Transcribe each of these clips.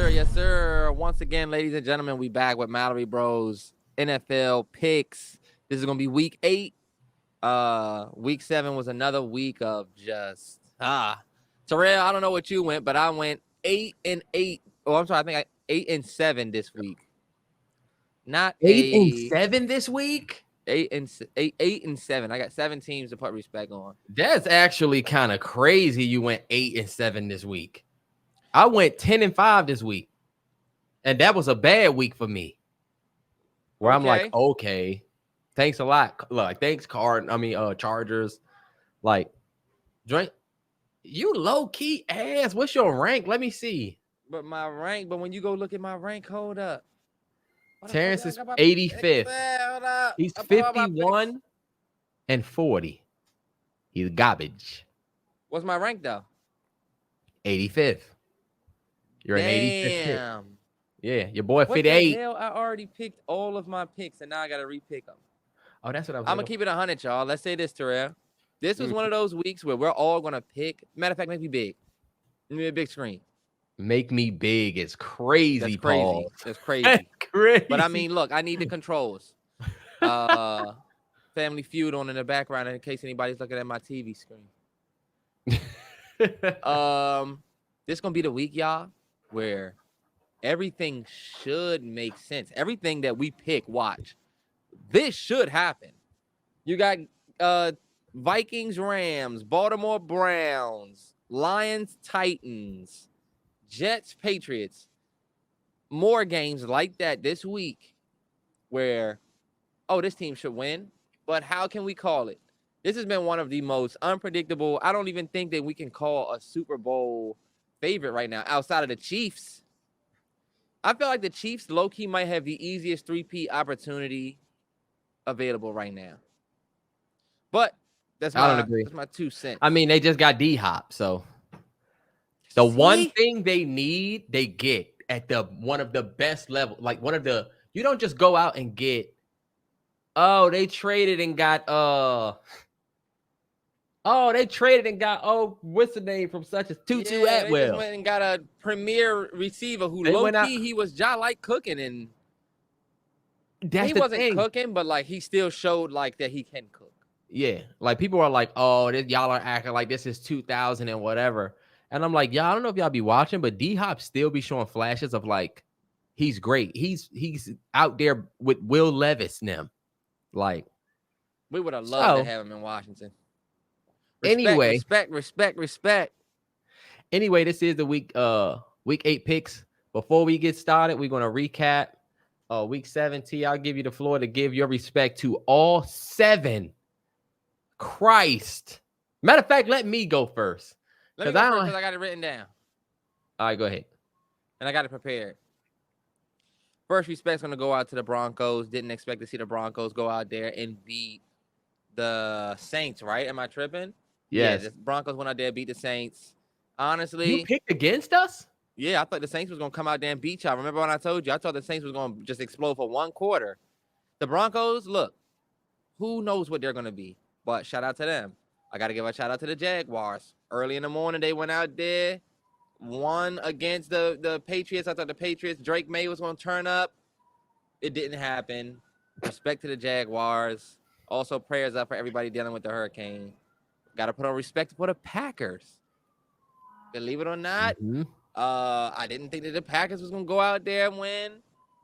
Yes, sir. Once again, ladies and gentlemen, we back with MalloryBros NFL picks. This is gonna be week 8. Week 7 was another week of just Terrell, I don't know what you went, but I went 8-8. Oh, I'm sorry, I think 8-7 this week. Not 8-7 this week. 8-7. I got 7 teams to put respect on. That's actually kind of crazy. You went 8-7 this week. I went 10-5 this week, and that was a bad week for me. Where I'm like, okay, thanks a lot. Like, thanks, Chargers. Like, drink. You low key ass. What's your rank? Let me see. But when you go look at my rank, hold up. Terrance is 85th. He's 51 and 40. He's garbage. What's my rank though? 85th. You're an 85th. Yeah, your boy 58. What the hell? I already picked all of my picks, and now I got to repick them. Oh, that's what I was. I'm gonna keep it 100, y'all. Let's say this, Terrell. This was one of those weeks where we're all gonna pick. Matter of fact, make me big. Give me a big screen. Make me big. It's crazy. That's crazy. Paul. That's crazy. That's crazy. But I mean, look, I need the controls. Family Feud on in the background in case anybody's looking at my TV screen. This gonna be the week, y'all, where everything should make sense. Everything that we pick, watch. This should happen. You got Vikings Rams, Baltimore Browns, Lions Titans, Jets Patriots. More games like that this week where, this team should win. But how can we call it? This has been one of the most unpredictable. I don't even think that we can call a Super Bowl favorite right now outside of the Chiefs. I feel like the Chiefs low-key might have the easiest 3-peat opportunity available right now. But I don't agree. That's my 2 cents. I mean, they just got D-Hop, so the one thing they need, they get at one of the best level. Like you don't just go out and get, they traded and got what's the name from such as Tutu Atwell. They just went and got a premier receiver who low-key, he was like cooking, and he wasn't cooking, but like he still showed like that he can cook. Yeah, like people are like, y'all are acting like this is 2000 and whatever. And I'm like, y'all, I don't know if y'all be watching, but D-Hop still be showing flashes of like, he's great. He's out there with Will Levis now. Like, we would have loved to have him in Washington. Respect. Anyway, this is the week 8 picks. Before we get started, we're gonna recap week 7. T, I'll give you the floor to give your respect to all 7. Christ. Matter of fact, let me go first. Because I got it written down. All right, go ahead. And I got it prepared. First respect's going to go out to the Broncos. Didn't expect to see the Broncos go out there and beat the Saints, right? Am I tripping? Yes. Yeah, the Broncos went out there, beat the Saints. Honestly. You picked against us? Yeah, I thought the Saints was going to come out there and beat y'all. Remember when I told you? I thought the Saints was going to just explode for one quarter. The Broncos, look, who knows what they're going to be? But shout out to them. I got to give a shout out to the Jaguars. Early in the morning, they went out there, won against the Patriots. I thought the Patriots, Drake May was going to turn up. It didn't happen. Respect to the Jaguars. Also, prayers up for everybody dealing with the hurricane. Got to put on respect for the Packers. Believe it or not, I didn't think that the Packers was going to go out there and win.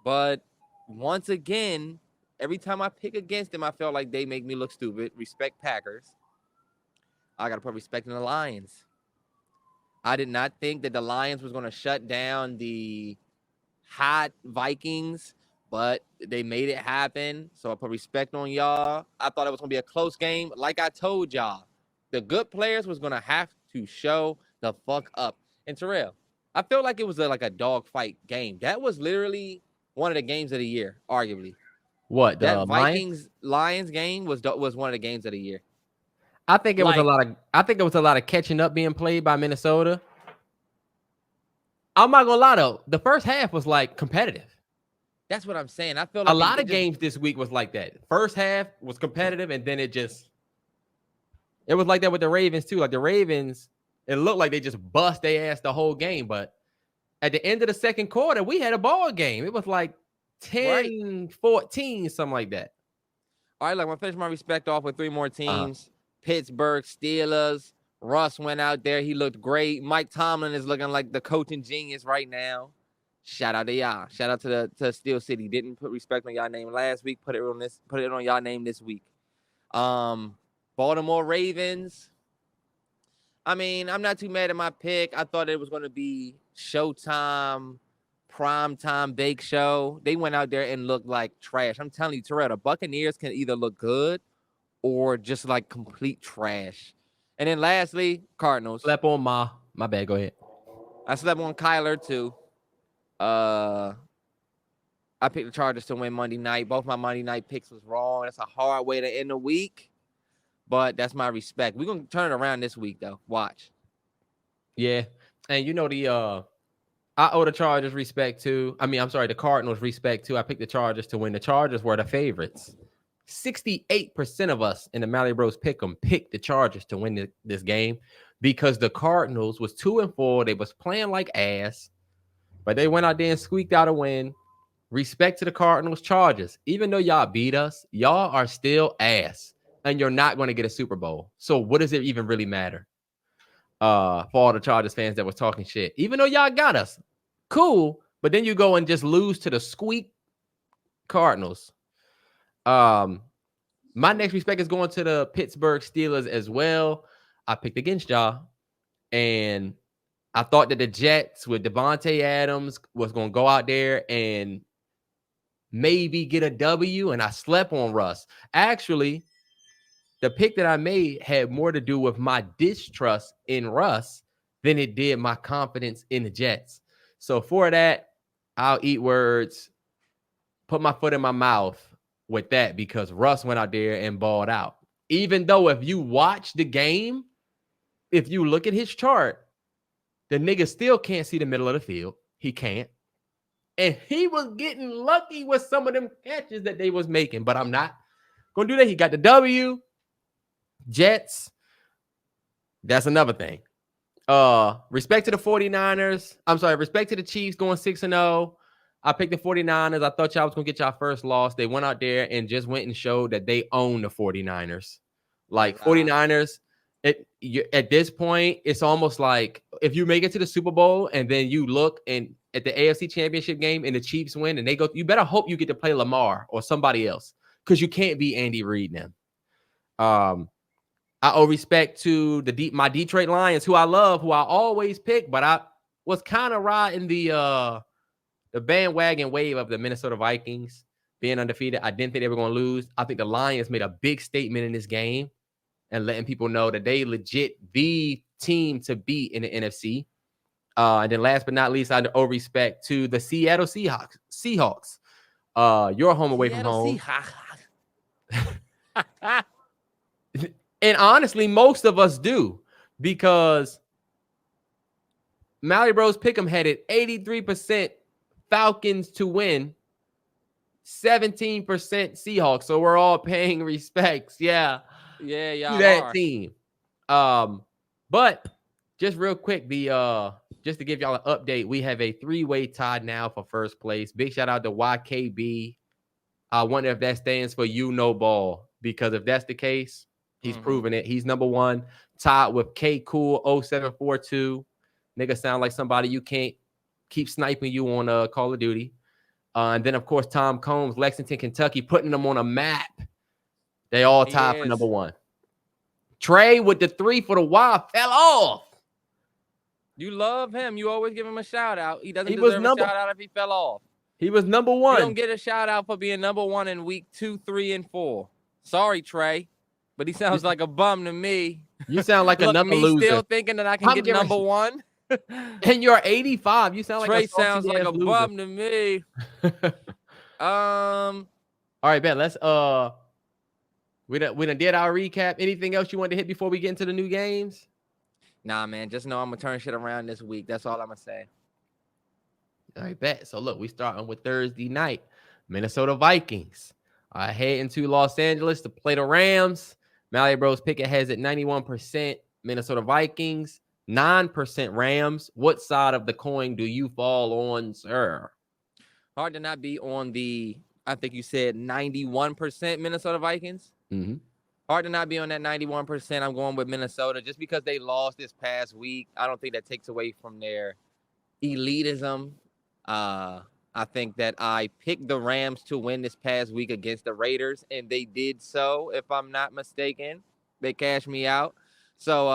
But once again, every time I pick against them, I felt like they make me look stupid. Respect Packers. I got to put respect in the Lions. I did not think that the Lions was going to shut down the hot Vikings, but they made it happen. So I put respect on y'all. I thought it was going to be a close game. Like I told y'all, the good players was going to have to show the fuck up. And Terrell, I feel like it was like a dogfight game. That was literally one of the games of the year, arguably. What? That Vikings-Lions game was one of the games of the year. I think it was a lot of catching up being played by Minnesota. I'm not gonna lie though. The first half was like competitive. That's what I'm saying. I feel A like lot of games this week was like that. First half was competitive, and then it was like that with the Ravens too. Like the Ravens, it looked like they just bust their ass the whole game, but at the end of the second quarter, we had a ball game. It was like 10-14, something like that. All right, look, I'm going to finish my respect off with 3 more teams. Pittsburgh Steelers. Russ went out there. He looked great. Mike Tomlin is looking like the coaching genius right now. Shout out to y'all. Shout out to Steel City. Didn't put respect on y'all name last week. Put it on y'all name this week. Baltimore Ravens. I mean, I'm not too mad at my pick. I thought it was going to be Showtime, primetime bake show. They went out there and looked like trash. I'm telling you, Terrell, the Buccaneers can either look good or just like complete trash. And then lastly, Cardinals. Slept on my bad. Go ahead. I slept on Kyler too. I picked the Chargers to win Monday night. Both my Monday night picks was wrong. That's a hard way to end the week. But that's my respect. We're going to turn it around this week, though. Watch. Yeah. And you know, I owe the Chargers respect, too. I mean, I'm sorry, the Cardinals respect, too. I picked the Chargers to win. The Chargers were the favorites. 68% of us in the MalloryBros Pick'em picked the Chargers to win this game because the Cardinals was 2-4. They was playing like ass, but they went out there and squeaked out a win. Respect to the Cardinals Chargers. Even though y'all beat us, y'all are still ass. And you're not going to get a Super Bowl. So what does it even really matter? For all the Chargers fans that was talking shit. Even though y'all got us. Cool. But then you go and just lose to the squeak Cardinals. My next respect is going to the Pittsburgh Steelers as well. I picked against y'all. And I thought that the Jets with Devontae Adams was going to go out there and maybe get a W. And I slept on Russ. Actually, the pick that I made had more to do with my distrust in Russ than it did my confidence in the Jets. So for that, I'll eat words, put my foot in my mouth with that because Russ went out there and balled out. Even though if you watch the game, if you look at his chart, the nigga still can't see the middle of the field. He can't. And he was getting lucky with some of them catches that they was making, but I'm not going to do that. He got the W. Jets, that's another thing. Respect to the 49ers. I'm sorry, respect to the Chiefs going 6-0. I picked the 49ers. I thought y'all was going to get y'all first loss. They went out there and just went and showed that they own the 49ers. Like 49ers, at this point, it's almost like if you make it to the Super Bowl and then you look and at the AFC Championship game and the Chiefs win and they go, you better hope you get to play Lamar or somebody else because you can't be Andy Reid now. I owe respect to my Detroit Lions, who I love, who I always pick, but I was kind of riding the bandwagon wave of the Minnesota Vikings being undefeated. I didn't think they were going to lose. I think the Lions made a big statement in this game and letting people know that they legit the team to beat in the NFC. And then last but not least, I owe respect to the Seattle Seahawks. Your home away from home. And honestly, most of us do because MalloryBros Pick'em had it 83% Falcons to win, 17% Seahawks. So we're all paying respects. Yeah, y'all to that are. team. But just real quick, just to give y'all an update, we have a 3-way tie now for first place. Big shout out to YKB. I wonder if that stands for you know ball, because if that's the case, he's proven it. He's number one, tied with K Cool 0742. Nigga sound like somebody you can't keep sniping you on Call of Duty. And then, of course, Tom Combs, Lexington, Kentucky, putting them on a map. They all tied for number one. Trey with the 3 for the Y fell off. You love him. You always give him a shout out. He doesn't deserve a shout out if he fell off. He was number one. You don't get a shout out for being number one in week 2, 3, and 4. Sorry, Trey, but he sounds like a bum to me. You sound like another loser. Still thinking that I can get number one. And you're 85. You sound like Trey sounds like a bum to me. All right, Ben. Let's we done did our recap. Anything else you want to hit before we get into the new games? Nah, man. Just know I'm gonna turn shit around this week. That's all I'm gonna say. All right, bet. So look, we starting with Thursday night. Minnesota Vikings heading to Los Angeles to play the Rams. MalloryBros pick ahead at 91%. Minnesota Vikings, 9% Rams. What side of the coin do you fall on, sir? Hard to not be on the, I think you said 91% Minnesota Vikings. Mm-hmm. Hard to not be on that 91%. I'm going with Minnesota just because they lost this past week. I don't think that takes away from their elitism. I think that I picked the Rams to win this past week against the Raiders, and they did so, if I'm not mistaken. They cashed me out. So,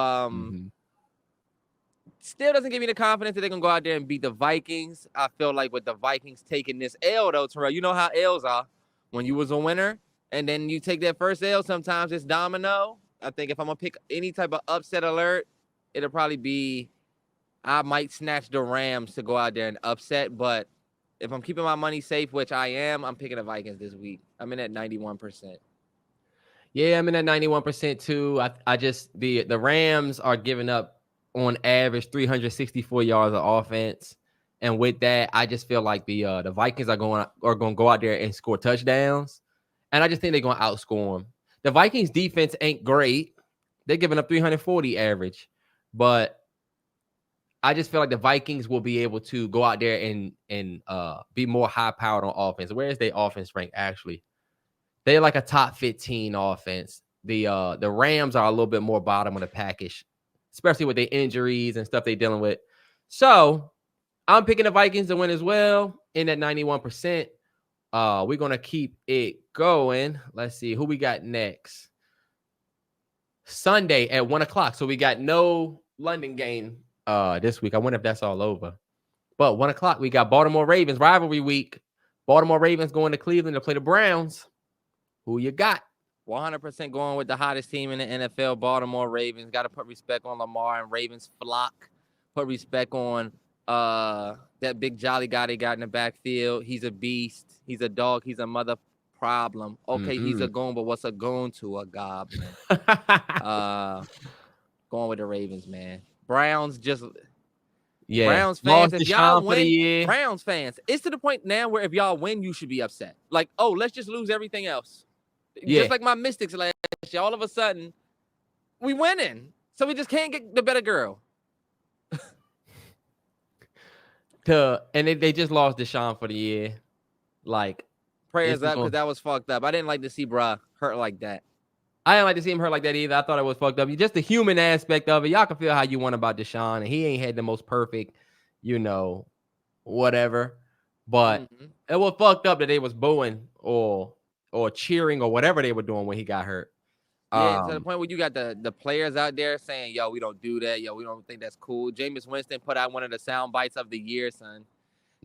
still doesn't give me the confidence that they're going to go out there and beat the Vikings. I feel like with the Vikings taking this L, though, Terrell, you know how L's are. When you was a winner, and then you take that first L, sometimes it's domino. I think if I'm going to pick any type of upset alert, it'll probably be I might snatch the Rams to go out there and upset, but if I'm keeping my money safe, which I am, I'm picking the Vikings this week. I'm in at 91%. Yeah, I'm in at 91% too. I just the Rams are giving up on average 364 yards of offense, and with that, I just feel like the Vikings are going to go out there and score touchdowns, and I just think they're going to outscore them. The Vikings defense ain't great; they're giving up 340 average, but I just feel like the Vikings will be able to go out there and be more high powered on offense. Where is their offense ranked? Actually, they're like a top 15 offense. The Rams are a little bit more bottom of the package, especially with their injuries and stuff they're dealing with. So I'm picking the Vikings to win as well in at 91%. We're gonna keep it going. Let's see who we got next. Sunday at 1:00. So we got no London game this week. I wonder if that's all over. But 1:00, we got Baltimore Ravens rivalry week. Baltimore Ravens going to Cleveland to play the Browns. Who you got? 100% going with the hottest team in the NFL, Baltimore Ravens. Got to put respect on Lamar and Ravens flock. Put respect on that big jolly guy they got in the backfield. He's a beast. He's a dog. He's a mother problem. Okay, he's a goon, but what's a goon to a goblin? Going with the Ravens, man. Browns just... Yeah. Browns fans, if y'all win, Browns fans, it's to the point now where if y'all win, you should be upset. Like, oh, let's just lose everything else. Yeah. Just like my Mystics last year, all of a sudden, we winning. So we just can't get the better girl. And they just lost Deshaun for the year. Like, prayers up because that was fucked up. I didn't like to see bruh hurt like that. I didn't like to see him hurt like that either. I thought it was fucked up. Just the human aspect of it. Y'all can feel how you want about Deshaun, and he ain't had the most perfect, whatever. But it was fucked up that they was booing or cheering or whatever they were doing when he got hurt. Yeah, to the point where you got the players out there saying, yo, we don't do that. Yo, we don't think that's cool. Jameis Winston put out one of the sound bites of the year, son.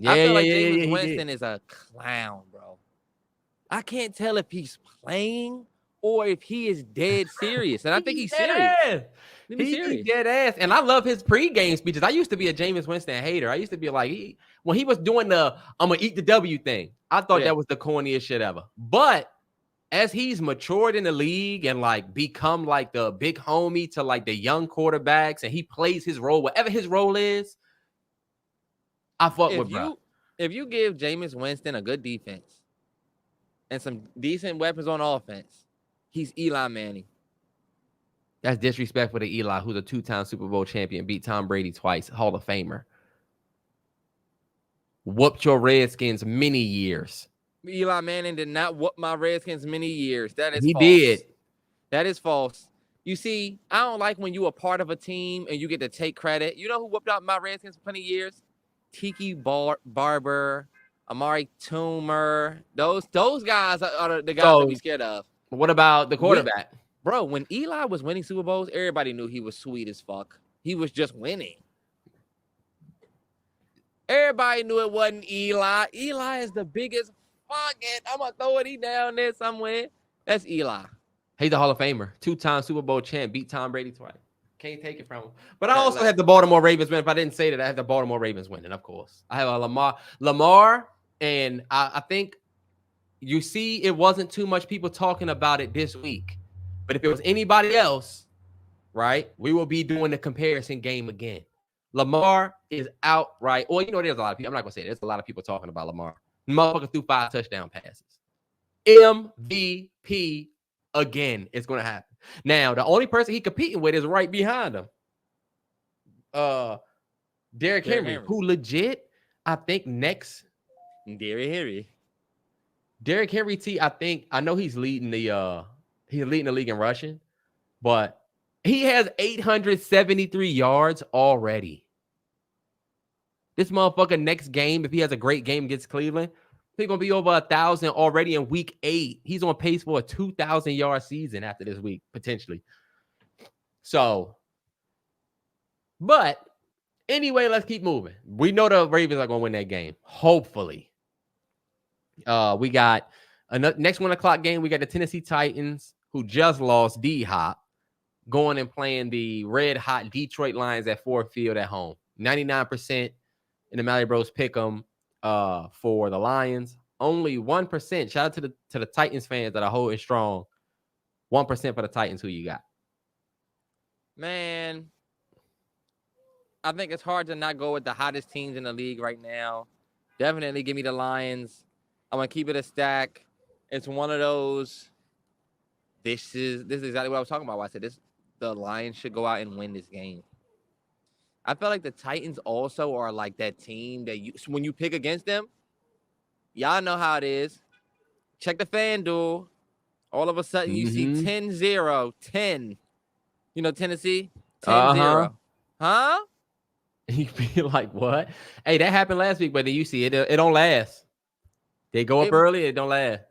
I feel like Jameis Winston is a clown, bro. I can't tell if he's playing or if he is dead serious. And I think he's serious. He's dead ass. And I love his pregame speeches. I used to be a Jameis Winston hater. I used to be like, when he was doing the I'm going to eat the W thing, I thought that was the corniest shit ever. But as he's matured in the league and like become like the big homie to like the young quarterbacks and he plays his role, whatever his role is, I fuck with bro. If you give Jameis Winston a good defense and some decent weapons on offense, he's Eli Manning. That's disrespectful to Eli, who's a 2-time Super Bowl champion, beat Tom Brady twice, Hall of Famer. Whooped your Redskins many years. Eli Manning did not whoop my Redskins many years. That is false. He did. That is false. You see, I don't like when you are part of a team and you get to take credit. You know who whooped out my Redskins for plenty of years? Tiki Barber, Amari Toomer. Those guys are the guys to be scared of. What about the quarterback? Bro, when Eli was winning Super Bowls, everybody knew he was sweet as fuck. He was just winning. Everybody knew it wasn't Eli. Eli is the biggest fuck it. I'm going to throw it down there somewhere. That's Eli. He's a Hall of Famer. 2-time Super Bowl champ. Beat Tom Brady twice. Can't take it from him. But I also have the Baltimore Ravens win. If I didn't say that, I have the Baltimore Ravens winning, of course. I have a Lamar, and I think you see it wasn't too much people talking about it this week. But if it was anybody else, right, we will be doing the comparison game again. Lamar is outright. Well, there's a lot of people. I'm not going to say it. There's a lot of people talking about Lamar. Motherfucker threw 5 touchdown passes. MVP again. It's going to happen. Now, the only person he competing with is right behind him. Derrick Henry, who legit, I think next. Derrick Henry T, I know he's leading the league in rushing, but he has 873 yards already. This motherfucker next game, if he has a great game against Cleveland, he's gonna be over 1,000 already in week 8. He's on pace for a 2,000-yard season after this week, potentially. So, but anyway, let's keep moving. We know the Ravens are gonna win that game. Hopefully. We got another next 1 o'clock game. We got the Tennessee Titans, who just lost D-Hop, going and playing the red-hot Detroit Lions at Ford Field at home. 99% in the MalloryBros pick 'em for the Lions. Only 1%. Shout out to the Titans fans that are holding strong. 1% for the Titans. Who you got? Man, I think it's hard to not go with the hottest teams in the league right now. Definitely give me the Lions. I'm gonna keep it a stack. It's one of those. This is exactly what I was talking about. I said the Lions should go out and win this game. I feel like the Titans also are like that team that when you pick against them, y'all know how it is. Check the FanDuel. All of a sudden, you see 10-0, 10. Tennessee? 10-0. Huh? You be like, what? Hey, that happened last week, but then you see it don't last. They go up early, it don't last.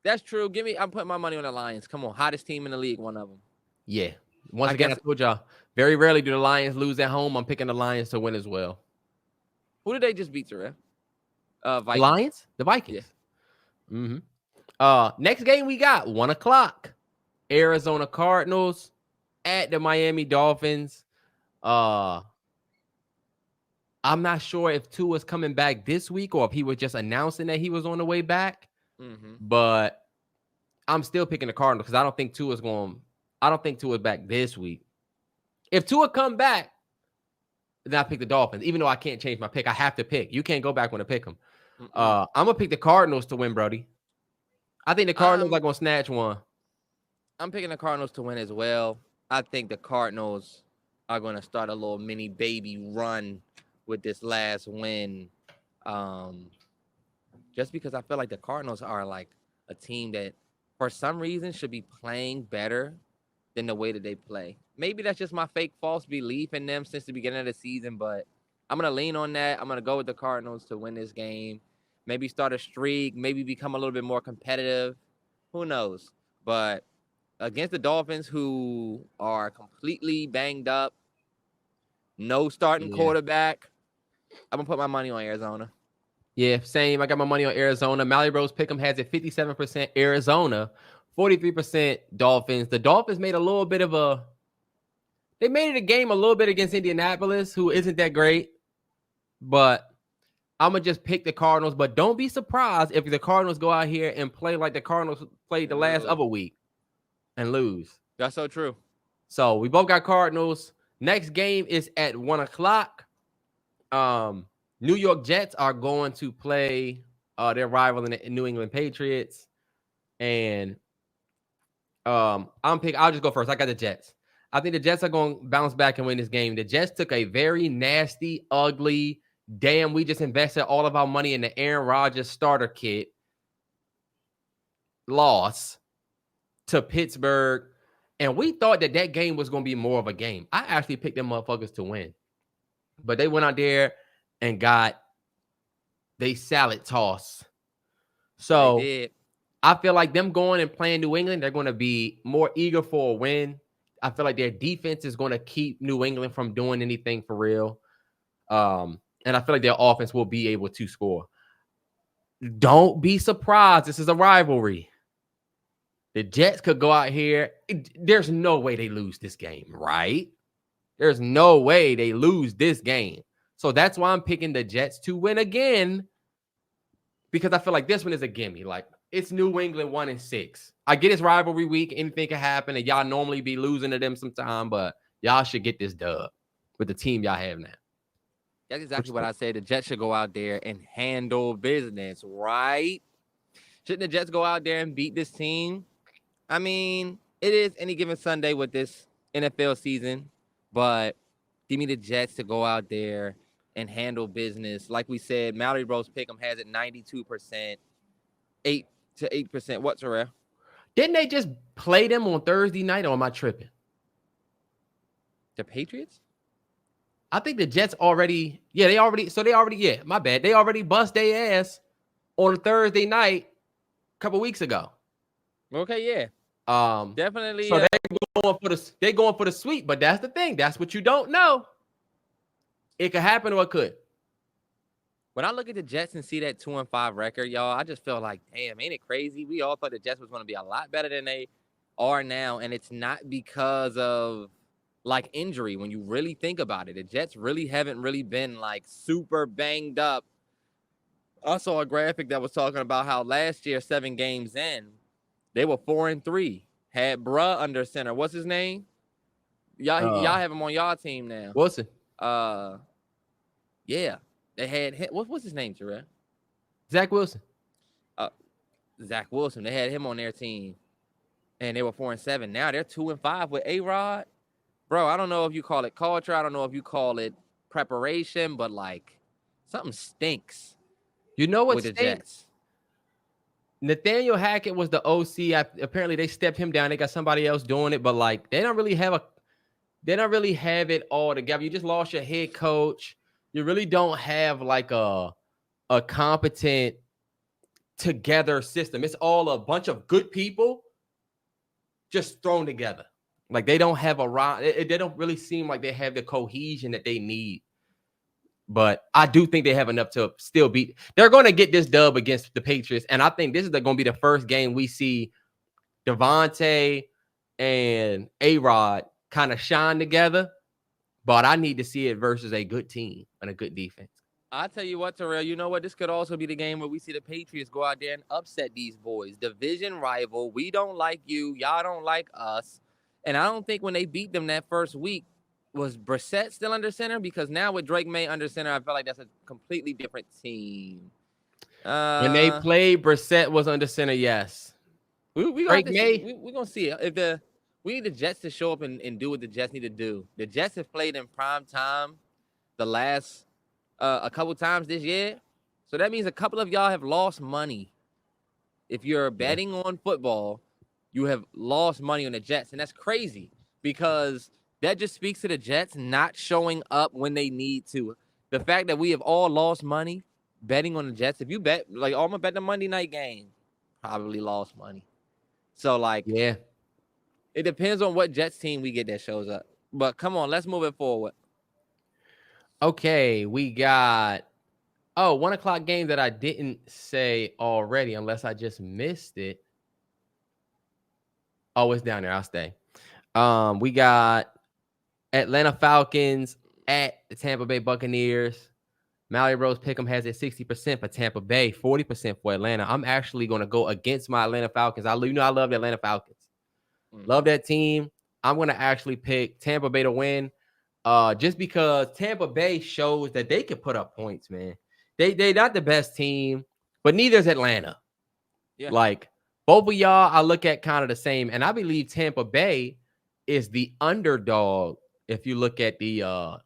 That's true. I'm putting my money on the Lions. Come on, hottest team in the league, one of them. Yeah. Once again, I told y'all, very rarely do the Lions lose at home. I'm picking the Lions to win as well. Who did they just beat, Terrell? Vikings. The Lions? The Vikings. Yeah. Next game we got 1 o'clock. Arizona Cardinals at the Miami Dolphins. I'm not sure if Tua's coming back this week or if he was just announcing that he was on the way back. But I'm still picking the Cardinals because I don't think Tua's back this week. If Tua come back, then I pick the Dolphins. Even though I can't change my pick, I have to pick. You can't go back when I pick them. I'm gonna pick the Cardinals to win, Brody. I think the Cardinals are gonna snatch one. I'm picking the Cardinals to win as well. I think the Cardinals are gonna start a little mini baby run with this last win. Just because I feel like the Cardinals are like a team that for some reason should be playing better than the way that they play. Maybe that's just my fake false belief in them since the beginning of the season, but I'm going to lean on that. I'm going to go with the Cardinals to win this game. Maybe start a streak, maybe become a little bit more competitive. Who knows? But against the Dolphins, who are completely banged up, no starting quarterback, I'm going to put my money on Arizona. Yeah, same. I got my money on Arizona. MalloryBros Pick'em has it 57% Arizona, 43% Dolphins. The Dolphins made they made it a game a little bit against Indianapolis, who isn't that great. But I'm going to just pick the Cardinals. But don't be surprised if the Cardinals go out here and play like the Cardinals played the last other week and lose. That's so true. So we both got Cardinals. Next game is at 1 o'clock. New York Jets are going to play their rival in the New England Patriots. And I'll just go first. I got the Jets. I think the Jets are going to bounce back and win this game. The Jets took a very nasty, ugly, we just invested all of our money in the Aaron Rodgers starter kit loss to Pittsburgh. And we thought that game was going to be more of a game. I actually picked them motherfuckers to win. But they went out there and got they salad toss. So I feel like them going and playing New England, they're going to be more eager for a win. I feel like their defense is going to keep New England from doing anything for real. And I feel like their offense will be able to score. Don't be surprised. This is a rivalry. The Jets could go out here. There's no way they lose this game, right? There's no way they lose this game. So that's why I'm picking the Jets to win again, because I feel like this one is a gimme. Like, it's New England 1-6. I get it's rivalry week. Anything can happen, and y'all normally be losing to them sometime, but y'all should get this dub. with the team y'all have now. That's exactly what I said. The Jets should go out there and handle business, right? Shouldn't the Jets go out there and beat this team? I mean, it is any given Sunday with this NFL season, but give me the Jets to go out there and handle business. Like we said, MalloryBros Pick'em has it 92%, 8%. What, Terrell? Didn't they just play them on Thursday night, or am I tripping? The Patriots? I think the Jets already, my bad. They already bust their ass on Thursday night a couple weeks ago. Okay, yeah. Definitely. So they're going for the sweep, but that's the thing. That's what you don't know. It could happen or it could. When I look at the Jets and see that 2-5 record, y'all, I just feel like, damn, ain't it crazy? We all thought the Jets was going to be a lot better than they are now, and it's not because of like injury. When you really think about it, the Jets really haven't really been like super banged up. I saw a graphic that was talking about how last year, 7 games in, they were 4-3. Had bruh under center. What's his name? Y'all have him on y'all team now. Wilson. Yeah. They had what's his name, Terrell? Zach Wilson. Zach Wilson. They had him on their team, and they were 4-7. Now they're 2-5 with A-Rod. Bro, I don't know if you call it culture. I don't know if you call it preparation, but like something stinks. You know what with the Jets? Nathaniel Hackett was the OC. Apparently, they stepped him down. They got somebody else doing it, but like they don't really have it all together. You just lost your head coach. You really don't have like a competent together system. It's all a bunch of good people just thrown together. Like they don't have they don't really seem like they have the cohesion that they need. But I do think they have enough to still beat. They're going to get this dub against the Patriots. And I think this is going to be the first game we see Devontae and A-Rod kind of shine together. But I need to see it versus a good team and a good defense. I'll tell you what, Terrell, you know what? This could also be the game where we see the Patriots go out there and upset these boys. Division rival. We don't like you. Y'all don't like us. And I don't think when they beat them that first week, was Brissett still under center? Because now with Drake May under center, I feel like that's a completely different team. When they played, Brissett was under center, yes. We're going to see it. We need the Jets to show up and do what the Jets need to do. The Jets have played in prime time the last a couple times this year. So that means a couple of y'all have lost money. If you're betting on football, you have lost money on the Jets. And that's crazy because that just speaks to the Jets not showing up when they need to. The fact that we have all lost money betting on the Jets. If you bet, like, I'm going to bet the Monday night game, probably lost money. So, like, yeah, it depends on what Jets team we get that shows up. But come on, let's move it forward. Okay, we got 1 o'clock game that I didn't say already, unless I just missed it. Oh, it's down there. I'll stay. We got Atlanta Falcons at the Tampa Bay Buccaneers. MalloryBros Pick'em has it 60% for Tampa Bay, 40% for Atlanta. I'm actually going to go against my Atlanta Falcons. I love the Atlanta Falcons. Love that team. I'm going to actually pick Tampa Bay to win just because Tampa Bay shows that they can put up points, man. They're not the best team, but neither is Atlanta. Yeah. Like, both of y'all, I look at kind of the same, and I believe Tampa Bay is the underdog. If you look at the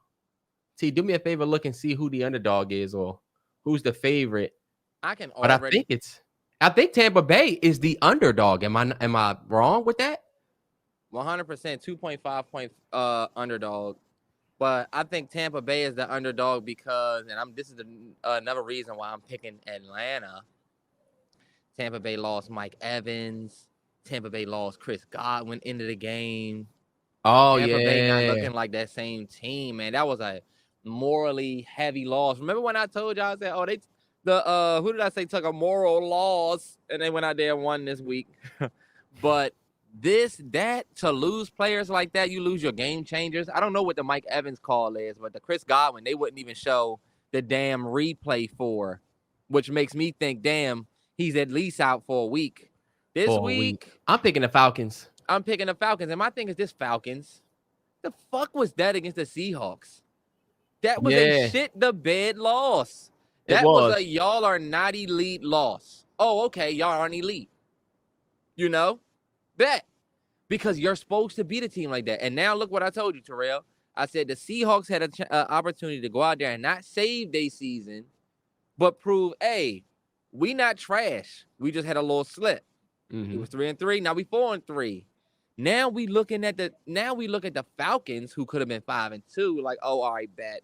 do me a favor, look and see who the underdog is or who's the favorite. I think Tampa Bay is the underdog. Am I wrong with that? 100%, 2.5 point underdog. But I think Tampa Bay is the underdog because, and this is another reason why I'm picking Atlanta. Tampa Bay lost Mike Evans. Tampa Bay lost Chris Godwin into the game. Tampa Bay not looking like that same team, man. That was a morally heavy loss. Remember when I told y'all, I said, who did I say took a moral loss and they went out there and won this week? But to lose players like that, you lose your game changers. I don't know what the Mike Evans call is, but the Chris Godwin, they wouldn't even show the damn replay for, which makes me think, damn, he's at least out for a week. This week, I'm picking the Falcons. And my thing is this Falcons. The fuck was that against the Seahawks? That was a Yeah, shit the bed loss. it That was was. a y'all are not elite loss. Oh, okay, y'all aren't elite. You know? Bet. Because you're supposed to beat a team like that. And now look what I told you, Terrell. I said the Seahawks had an opportunity to go out there and not save their season, but prove, hey, we not trash. We just had a little slip. It was 3-3. Now we 4-3. Now we look at the Falcons, who could have been 5-2. Like, oh, all right, bet.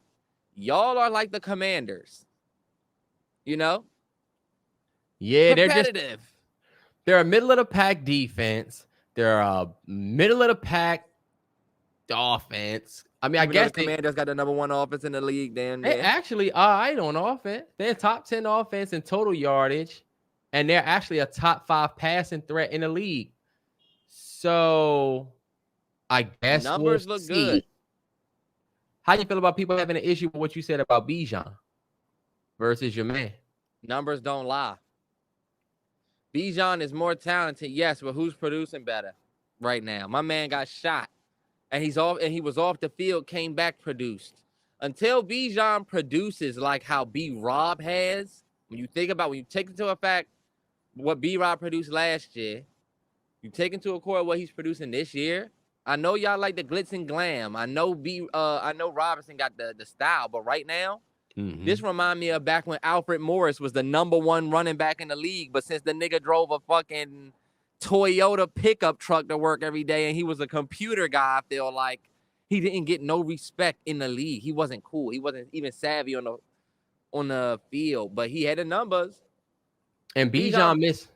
Y'all are like the Commanders. You know? Yeah, competitive. They're a middle of the pack defense. They're a middle of the pack offense. I mean, I guess the Commanders got the #1 offense in the league. They actually all right on offense. They're top 10 offense in total yardage, and they're actually a top 5 passing threat in the league. So I guess numbers we'll look see. good. How do you feel about people having an issue with what you said about Bijan versus your man? Numbers don't lie. Bijan is more talented, yes, but who's producing better right now? My man got shot, and he was off the field, came back, produced. Until Bijan produces like how B-Rob has, when you take into effect what B-Rob produced last year, you take into account what he's producing this year. I know y'all like the glitz and glam. I know Robinson got the style, but right now, this remind me of back when Alfred Morris was the #1 running back in the league, but since the nigga drove a fucking Toyota pickup truck to work every day and he was a computer guy, I feel like he didn't get no respect in the league. He wasn't cool. He wasn't even savvy on the field, but he had the numbers. And Bijan missed.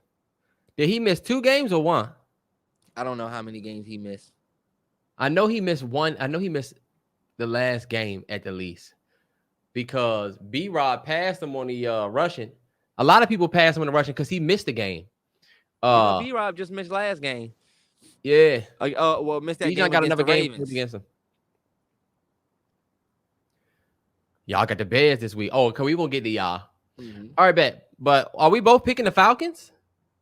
Did he miss 2 games or 1? I don't know how many games he missed. I know he missed 1. I know he missed the last game at the least, because B-Rob passed him on the rushing. A lot of people passed him on the rushing because he missed the game. B-Rob just missed last game. Yeah. Missed that game got against another the game Ravens. against him. Y'all got the Bears this week. Oh, okay, we won't get to y'all. All right, bet. But are we both picking the Falcons?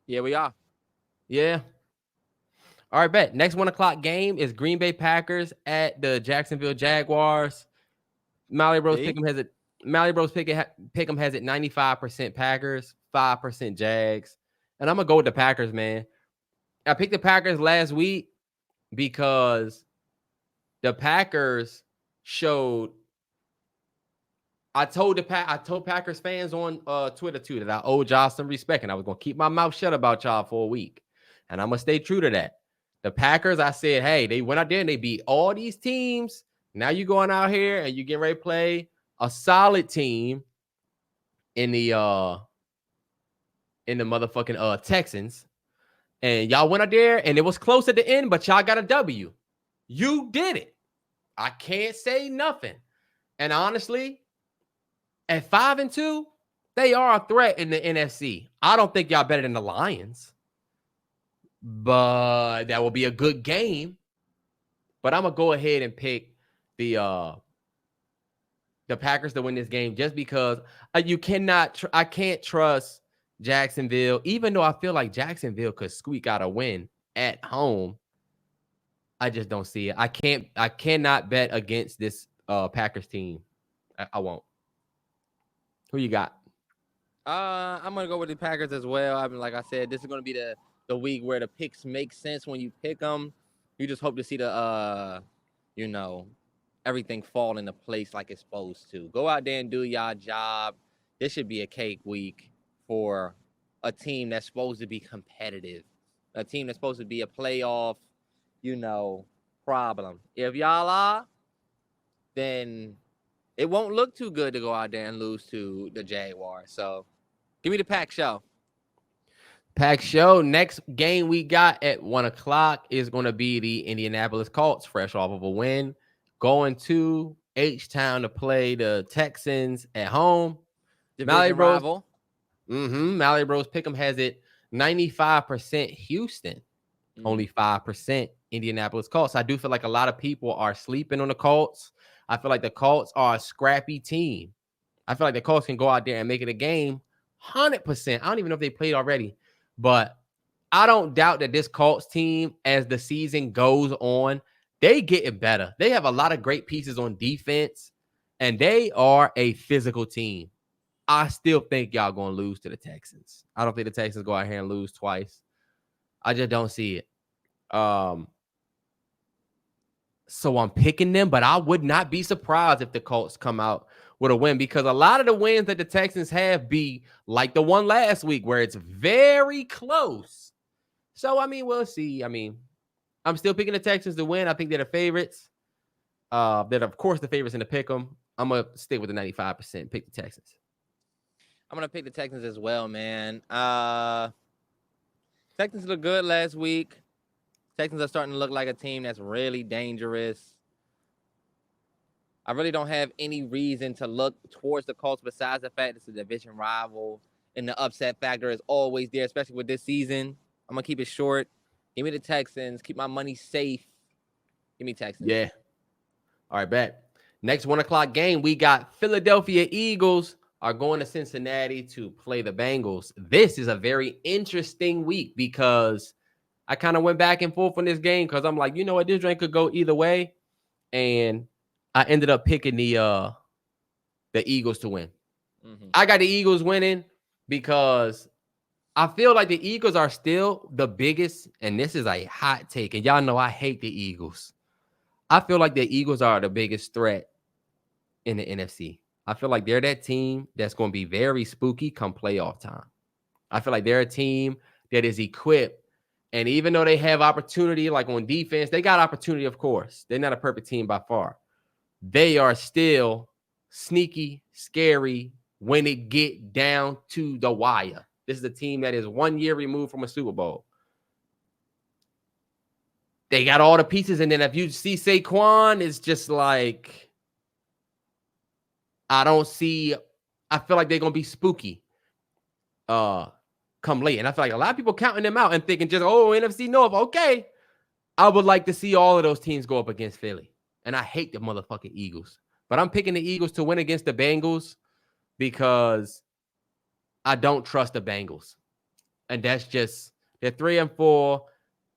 Yeah, we are. Yeah. All right, bet. Next 1 o'clock game is Green Bay Packers at the Jacksonville Jaguars. MalloryBros Pick'em has it 95% Packers, 5% Jags. And I'm going to go with the Packers, man. I picked the Packers last week because the Packers showed. I told Packers fans on Twitter too that I owe y'all some respect, and I was going to keep my mouth shut about y'all for a week. And I'm going to stay true to that. The Packers, I said, hey, they went out there and they beat all these teams. Now you're going out here and you getting ready to play a solid team in the motherfucking Texans. And y'all went out there and it was close at the end, but y'all got a W. You did it. I can't say nothing. And honestly, at 5-2, they are a threat in the NFC. I don't think y'all better than the Lions, but that will be a good game. But I'm gonna go ahead and pick the Packers to win this game just because I can't trust Jacksonville, even though I feel like Jacksonville could squeak out a win at home. I just don't see it. I cannot bet against this Packers team. I won't. Who you got? I'm gonna go with the Packers as well. I mean, like I said, this is gonna be the week where the picks make sense when you pick them. You just hope to see the everything fall into place like it's supposed to. Go out there and do y'all job. This should be a cake week for a team that's supposed to be competitive, a team that's supposed to be a playoff, problem. If y'all are, then it won't look too good to go out there and lose to the Jaguars. So give me the Pack Show. Pack Show. Next game we got at 1 o'clock is going to be the Indianapolis Colts, fresh off of a win, going to H-Town to play the Texans at home. Division rival. MalloryBros Pick'em has it 95% Houston, only 5% Indianapolis Colts. I do feel like a lot of people are sleeping on the Colts. I feel like the Colts are a scrappy team. I feel like the Colts can go out there and make it a game 100%. I don't even know if they played already, but I don't doubt that this Colts team, as the season goes on, they getting better. They have a lot of great pieces on defense, and they are a physical team. I still think y'all going to lose to the Texans. I don't think the Texans go out here and lose twice. I just don't see it. So I'm picking them, but I would not be surprised if the Colts come out with a win, because a lot of the wins that the Texans have be like the one last week where it's very close. So, I mean, we'll see. I mean, I'm still picking the Texans to win. I think they're the favorites. They're, of course, the favorites in the pick 'em. I'm going to stick with the 95%. Pick the Texans. I'm going to pick the Texans as well, man. Texans look good last week. Texans are starting to look like a team that's really dangerous. I really don't have any reason to look towards the Colts besides the fact it's a division rival, and the upset factor is always there, especially with this season. I'm going to keep it short. Give me the Texans. Keep my money safe. Give me Texans. Yeah. All right, bet. Next 1 o'clock game, we got Philadelphia Eagles are going to Cincinnati to play the Bengals. This is a very interesting week because I kind of went back and forth on this game because I'm like, you know what, this drink could go either way. And I ended up picking the Eagles to win. Mm-hmm. I got the Eagles winning because I feel like the Eagles are still the biggest, and this is a hot take, and y'all know I hate the Eagles. I feel like the Eagles are the biggest threat in the NFC. I feel like they're that team that's going to be very spooky come playoff time. I feel like they're a team that is equipped, and even though they have opportunity, like on defense, they got opportunity, of course. They're not a perfect team by far. They are still sneaky, scary when it get down to the wire. This is a team that is 1 year removed from a Super Bowl. They got all the pieces, and then if you see Saquon, it's just like, I feel like they're going to be spooky come late. And I feel like a lot of people counting them out and thinking just, NFC North, okay. I would like to see all of those teams go up against Philly. And I hate the motherfucking Eagles. But I'm picking the Eagles to win against the Bengals because I don't trust the Bengals. And that's just, they're 3-4.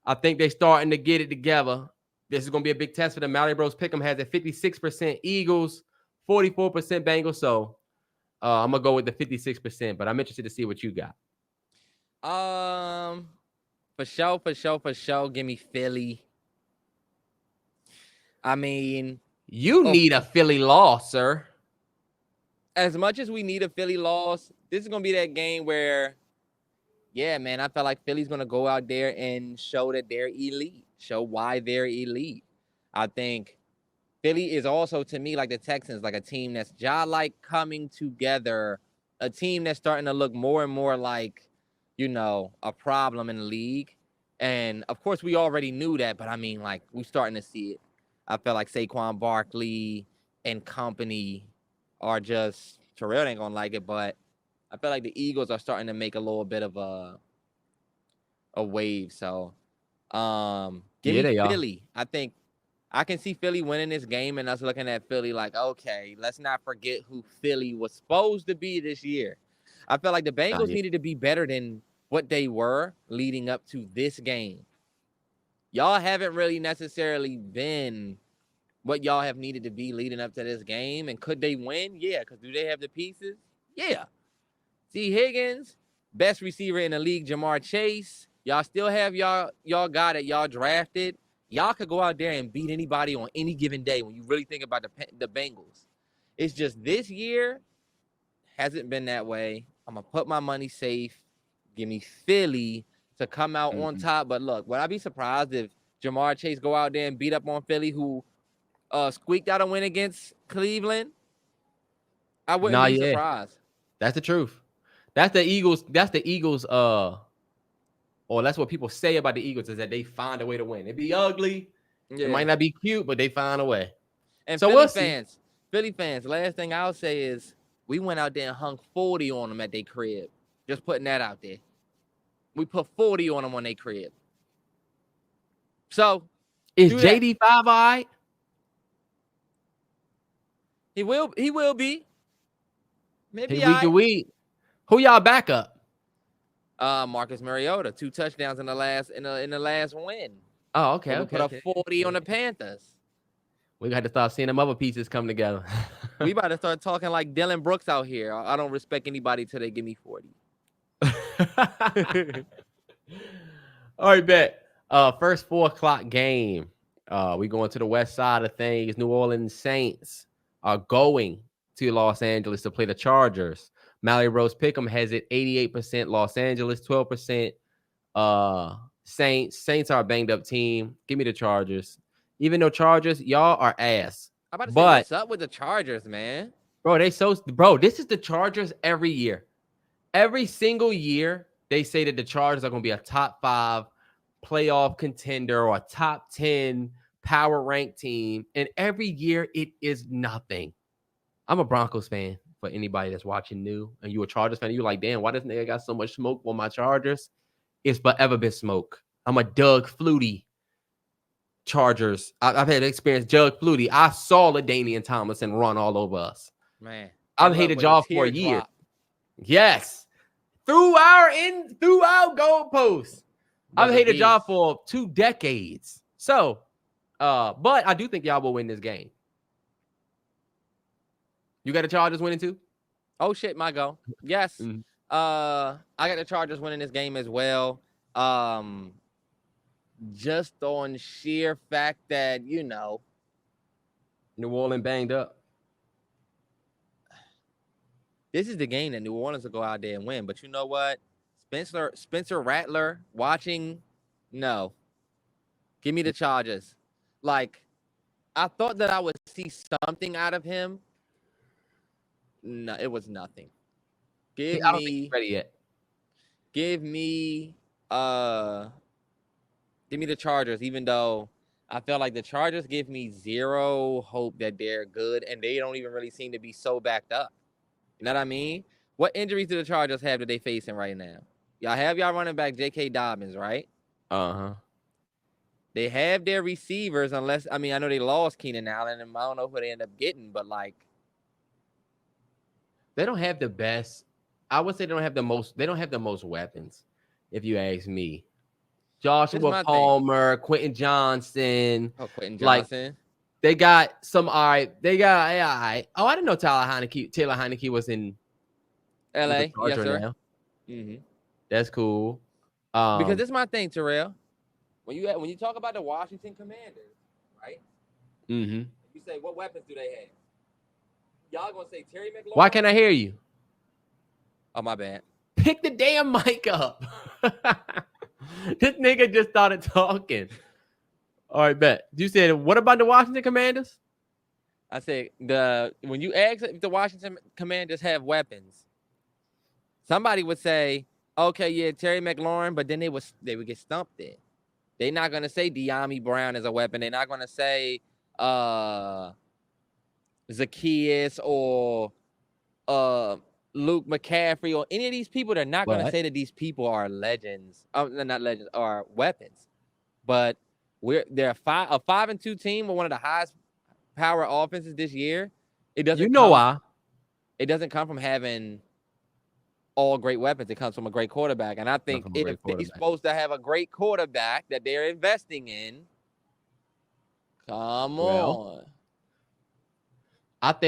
I think they're starting to get it together. This is going to be a big test for the MalloryBros. Pick'em has a 56% Eagles, 44% Bengals. So I'm going to go with the 56%, but I'm interested to see what you got. For sure. Give me Philly. I mean, you need a Philly loss, sir. As much as we need a Philly loss, this is going to be that game where, yeah, man, I felt like Philly's going to go out there and show that they're elite, show why they're elite. I think Philly is also, to me, like the Texans, like a team that's jaw-like coming together, a team that's starting to look more and more like, a problem in the league. And, of course, we already knew that, but, I mean, like, we're starting to see it. I felt like Saquon Barkley and company are just, Terrell ain't going to like it, but I feel like the Eagles are starting to make a little bit of a wave. So, give me Philly. I think I can see Philly winning this game and us looking at Philly like, okay, let's not forget who Philly was supposed to be this year. I felt like the Bengals needed to be better than what they were leading up to this game. Y'all haven't really necessarily been what y'all have needed to be leading up to this game. And could they win? Yeah, because do they have the pieces? Yeah. T. Higgins, best receiver in the league, Jamar Chase. Y'all still have y'all guy that y'all drafted. Y'all could go out there and beat anybody on any given day when you really think about the Bengals. It's just this year hasn't been that way. I'm going to put my money safe. Give me Philly to come out on top. But look, would I be surprised if Jamar Chase go out there and beat up on Philly, who squeaked out a win against Cleveland? I wouldn't be surprised. That's the truth. That's the Eagles. Or that's what people say about the Eagles, is that they find a way to win. It'd be ugly. Yeah. It might not be cute, but they find a way. And so Philly fans, last thing I'll say is we went out there and hung 40 on them at their crib. Just putting that out there. We put 40 on them on their crib. So is JD5 all right? He will be. Maybe week. Who y'all back up? Marcus Mariota, 2 touchdowns in the last win. Oh, okay, So we okay, put a okay. 40 on the Panthers. We got to start seeing them other pieces come together. We about to start talking like Dylan Brooks out here. I don't respect anybody till they give me 40. All right, bet. First 4 o'clock game. We going to the west side of things. New Orleans Saints are going to Los Angeles to play the Chargers. MalloryBros Pick'em has it 88% Los Angeles, 12% Saints. Saints are a banged up team. Give me the Chargers. Even though Chargers, y'all are ass. I'm about to say, But what's up with the Chargers, man? bro, this is the Chargers every year. Every single year, they say that the Chargers are going to be a top 5 playoff contender or a top 10 power ranked team. And every year, it is nothing. I'm a Broncos fan for anybody that's watching new. And you a Chargers fan, you're like, damn, why this nigga got so much smoke on my Chargers? It's forever been smoke. I'm a Doug Flutie Chargers. I've had experience. Doug Flutie. I saw LaDainian Tomlinson run all over us. Man, I've hated y'all for a year. Yes. Through our goalposts. I've hated y'all for 2 decades. So, but I do think y'all will win this game. You got the Chargers winning too? Oh shit, my go. Yes. Mm-hmm. I got the Chargers winning this game as well. Just on sheer fact that, you know, New Orleans banged up. This is the game that New Orleans will go out there and win. But you know what? Spencer Rattler watching, no. Give me the Chargers. Like, I thought that I would see something out of him. No, it was nothing. I don't think he's ready yet. Give me the Chargers, even though I feel like the Chargers give me zero hope that they're good, and they don't even really seem to be so backed up. You know what I mean? What injuries do the Chargers have that they facing right now? Y'all have y'all running back J.K. Dobbins, right? Uh-huh. They have their receivers, unless, I know they lost Keenan Allen, and I don't know who they end up getting, but like, they don't have the best. I would say they don't have the most weapons, if you ask me. Joshua Palmer, Quentin Johnson. Oh, Quentin Johnson. Like, they got some all right. They got all right. Oh, I didn't know Taylor Heineke was in LA. Yes, sir. Now. Mm-hmm. That's cool. Because this is my thing, Terrell. When you talk about the Washington Commanders, right? Mm-hmm. You say, what weapons do they have? Y'all gonna say Terry McLaurin? Why can't I hear you? Oh, my bad. Pick the damn mic up. This nigga just started talking. All right, bet. You said, what about the Washington Commanders? I said, when you ask if the Washington Commanders have weapons, somebody would say, okay, yeah, Terry McLaurin, but then they would get stumped there. They're not gonna say De'Ami Brown is a weapon. They're not gonna say Zacchaeus or Luke McCaffrey or any of these people. They're not going to say that these people are legends. Not legends, are weapons. But they're a 5-2 team with one of the highest power offenses this year. It doesn't. You know why? It doesn't come from having all great weapons. It comes from a great quarterback. And I think if they're supposed to have a great quarterback that they're investing in, come on. Yeah,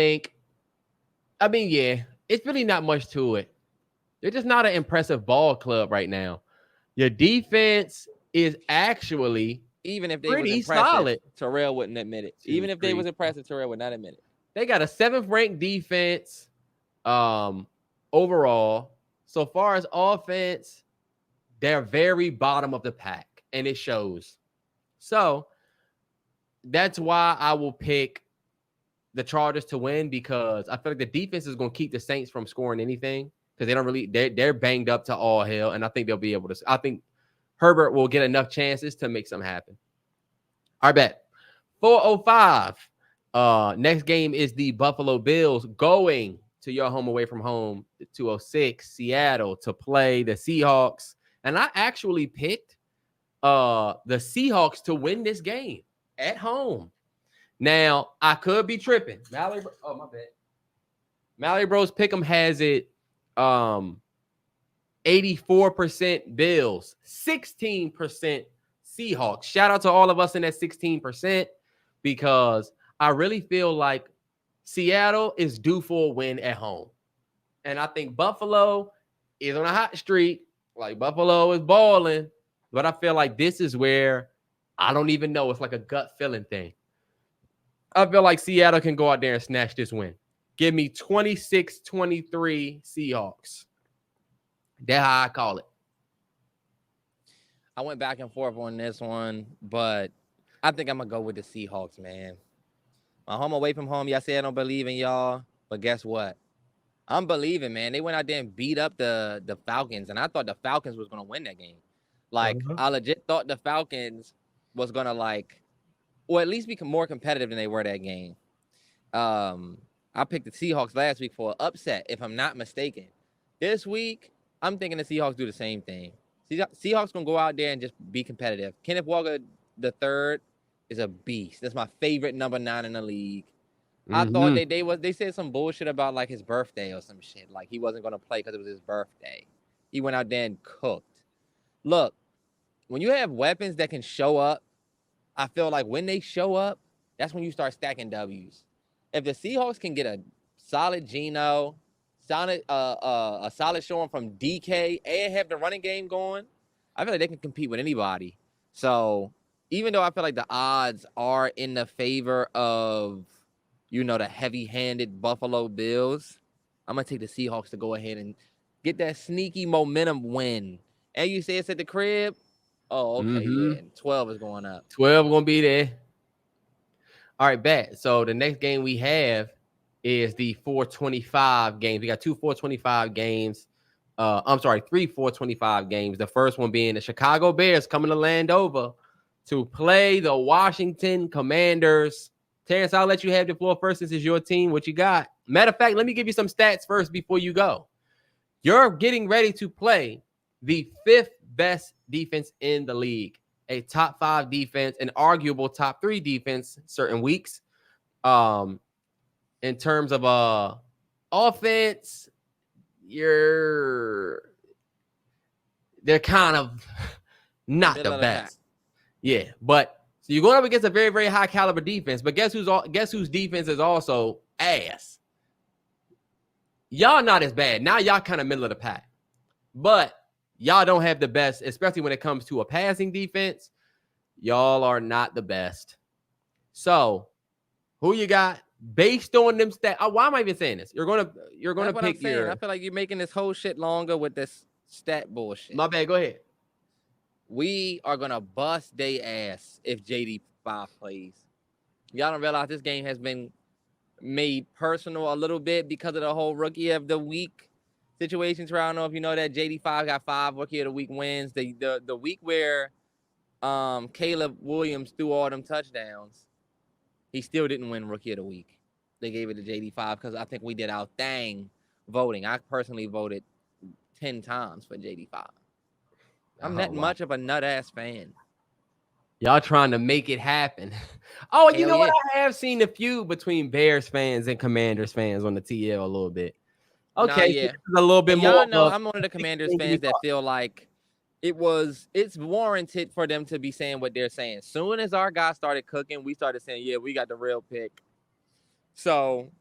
it's really not much to it. They're just not an impressive ball club right now. Your defense is actually even if they pretty was impressive, solid. Terrell wouldn't admit it. Even if they was impressive, Terrell would not admit it. They got a 7th ranked defense overall. So far as offense, they're very bottom of the pack, and it shows. So that's why I will pick the Chargers to win, because I feel like the defense is going to keep the Saints from scoring anything, because they're banged up to all hell, and I think they'll be able to. I think Herbert will get enough chances to make something happen. All right, bet. 4:05. Next game is the Buffalo Bills going to your home away from home, the 206 Seattle, to play the Seahawks, and I actually picked the Seahawks to win this game at home. Now, I could be tripping. My bad. MalloryBros Pick'em has it 84% Bills, 16% Seahawks. Shout out to all of us in that 16% because I really feel like Seattle is due for a win at home. And I think Buffalo is on a hot streak. Like Buffalo is balling. But I feel like this is where I don't even know. It's like a gut feeling thing. I feel like Seattle can go out there and snatch this win. Give me 26-23 Seahawks. That's how I call it. I went back and forth on this one, but I think I'm going to go with the Seahawks, man. My home away from home, y'all say I don't believe in y'all, but guess what? I'm believing, man. They went out there and beat up the Falcons, and I thought the Falcons was going to win that game. Like, I legit thought the Falcons was going to, like, or at least be more competitive than they were that game. I picked the Seahawks last week for an upset, if I'm not mistaken. This week, I'm thinking the Seahawks do the same thing. Seahawks going to go out there and just be competitive. Kenneth Walker III is a beast. That's my favorite number 9 in the league. I thought they said some bullshit about like his birthday or some shit. Like he wasn't going to play because it was his birthday. He went out there and cooked. Look, when you have weapons that can show up, I feel like when they show up, that's when you start stacking W's. If the Seahawks can get a solid Geno, a solid showing from DK, and have the running game going, I feel like they can compete with anybody. So even though I feel like the odds are in the favor of, you know, the heavy-handed Buffalo Bills, I'm going to take the Seahawks to go ahead and get that sneaky momentum win. And you say it's at the crib? Oh, okay, yeah. 12 is going up. 12 going to be there. All right, bet. So the next game we have is the 425 games. We got 2 425 games. I'm sorry, 3 425 games. The first one being the Chicago Bears coming to Landover to play the Washington Commanders. Terrance, I'll let you have the floor first. This is your team. What you got? Matter of fact, let me give you some stats first before you go. You're getting ready to play the 5th best defense in the league, a top 5 defense, an arguable top 3 defense certain weeks. In terms of offense, they're kind of not the best. Yeah, but so you're going up against a very, very high caliber defense, but guess whose defense is also ass? Y'all not as bad. Now y'all kind of middle of the pack. But y'all don't have the best, especially when it comes to a passing defense. Y'all are not the best. So, who you got based on them stats? Oh, why am I even saying this? You're gonna pick your. I feel like you're making this whole shit longer with this stat bullshit. My bad. Go ahead. We are gonna bust they ass if JD5 plays. Y'all don't realize this game has been made personal a little bit because of the whole rookie of the week situations. Where I don't know if you know that JD5 got 5 rookie of the week wins. The week where Caleb Williams threw all them touchdowns, he still didn't win rookie of the week. They gave it to JD5 because I think we did our thing voting. I personally voted 10 times for JD5. I'm not much of a nut-ass fan. Y'all trying to make it happen. Oh, you know what? I have seen a few between Bears fans and Commanders fans on the TL a little bit. Okay, yeah. So a little bit more. Y'all know I'm one of the Commanders fans that feel like it's warranted for them to be saying what they're saying. Soon as our guy started cooking, we started saying, yeah, we got the real pick. So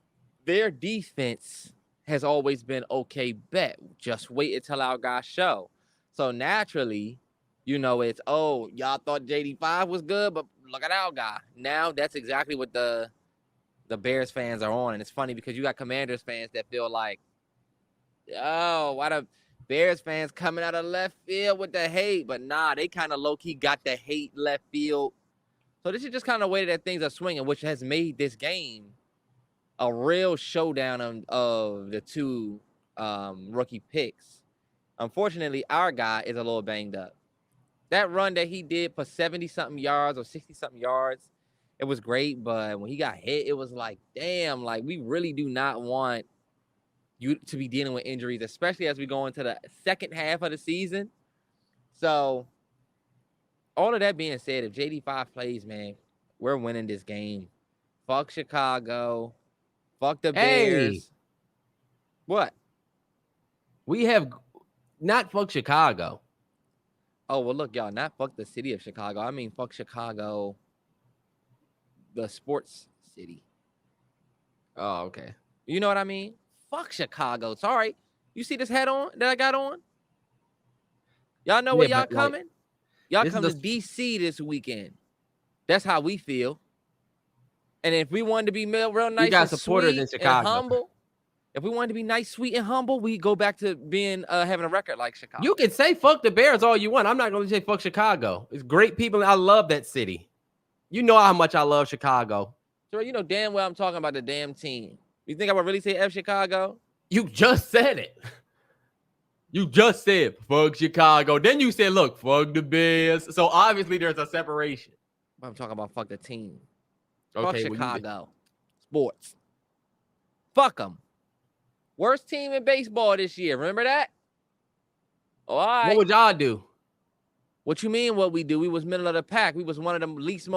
their defense has always been okay bet. Just wait until our guys show. So naturally, you know, it's, oh, y'all thought JD5 was good, but look at our guy. Now that's exactly what the Bears fans are on. And it's funny because you got Commanders fans that feel like, oh, why the Bears fans coming out of left field with the hate? But nah, they kind of low-key got the hate left field. So this is just kind of the way that things are swinging, which has made this game a real showdown of the 2 rookie picks. Unfortunately, our guy is a little banged up. That run that he did for 70-something yards or 60-something yards, it was great. But when he got hit, it was like, damn, like we really do not want you to be dealing with injuries, especially as we go into the second half of the season. So all of that being said, if JD5 plays, man, we're winning this game. Fuck Chicago. Fuck the Bears. What? We have not fuck Chicago. Oh, well, look, y'all, not fuck the city of Chicago. I mean, fuck Chicago, the sports city. Oh, okay. You know what I mean? Fuck Chicago. Sorry. You see this hat on that I got on? Y'all know where y'all coming? Y'all come to D.C. this weekend. That's how we feel. And if we wanted to be real nice got and supporters sweet in Chicago. and humble, if we wanted to be nice, sweet, and humble, we go back to being having a record like Chicago. You can say fuck the Bears all you want. I'm not going to say fuck Chicago. It's great people. I love that city. You know how much I love Chicago. So you know damn well I'm talking about the damn team. You think I would really say F Chicago? You just said it. You just said fuck Chicago. Then you said, look, fuck the Bears. So obviously there's a separation. But I'm talking about fuck the team. Okay, fuck Chicago. Sports. Fuck them. Worst team in baseball this year. Remember that? All right. What would y'all do? What you mean? What we do? We was middle of the pack. We was one of them least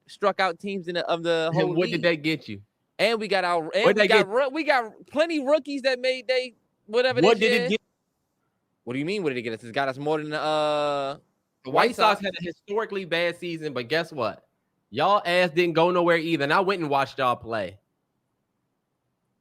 struck out teams of the whole And what league. did that get you? And we got our. And we got plenty rookies that made they whatever. What did it get? What do you mean? What did it get us? It's got us more than the White Sox had a historically bad season, but guess what? Y'all ass didn't go nowhere either. And I went and watched y'all play.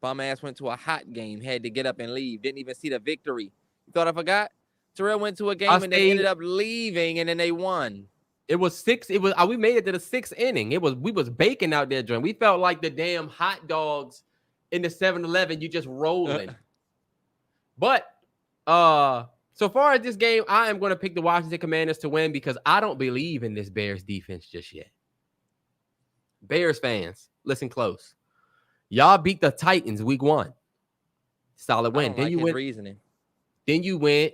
Bum ass went to a hot game, had to get up and leave. Didn't even see the victory. You thought I forgot? Terrell went to a game and they ended up leaving, and then they won. It was 6. It was we made it to the 6th inning. We was baking out there, John. We felt like the damn hot dogs in the 7-Eleven. You just rolling. But so far as this game, I am going to pick the Washington Commanders to win because I don't believe in this Bears defense just yet. Bears fans, listen close. Y'all beat the Titans week 1. Solid win. Then you went. Reasoning. Then you went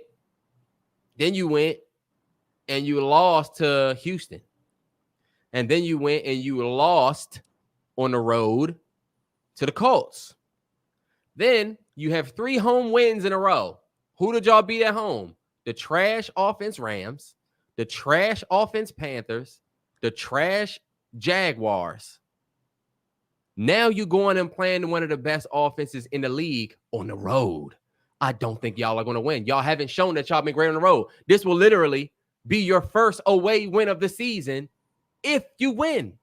and you lost to Houston. And then you went and you lost on the road to the Colts. Then you have 3 home wins in a row. Who did y'all beat at home? The trash offense Rams, the trash offense Panthers, the trash Jaguars. Now you going and playing one of the best offenses in the league on the road. I don't think y'all are going to win. Y'all haven't shown that y'all been great on the road. This will literally be your first away win of the season if you win.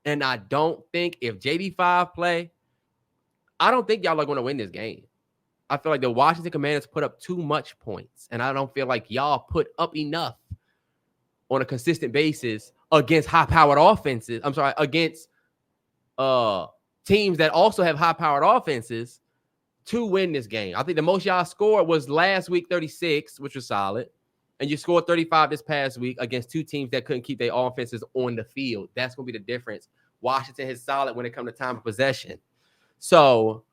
And I don't think if JD5 play, I don't think y'all are going to win this game. I feel like the Washington Commanders put up too much points, and I don't feel like y'all put up enough on a consistent basis against high-powered offenses. I'm sorry, against teams that also have high-powered offenses to win this game. I think the most y'all scored was last week, 36, which was solid. And you scored 35 this past week against 2 teams that couldn't keep their offenses on the field. That's going to be the difference. Washington is solid when it comes to time of possession. So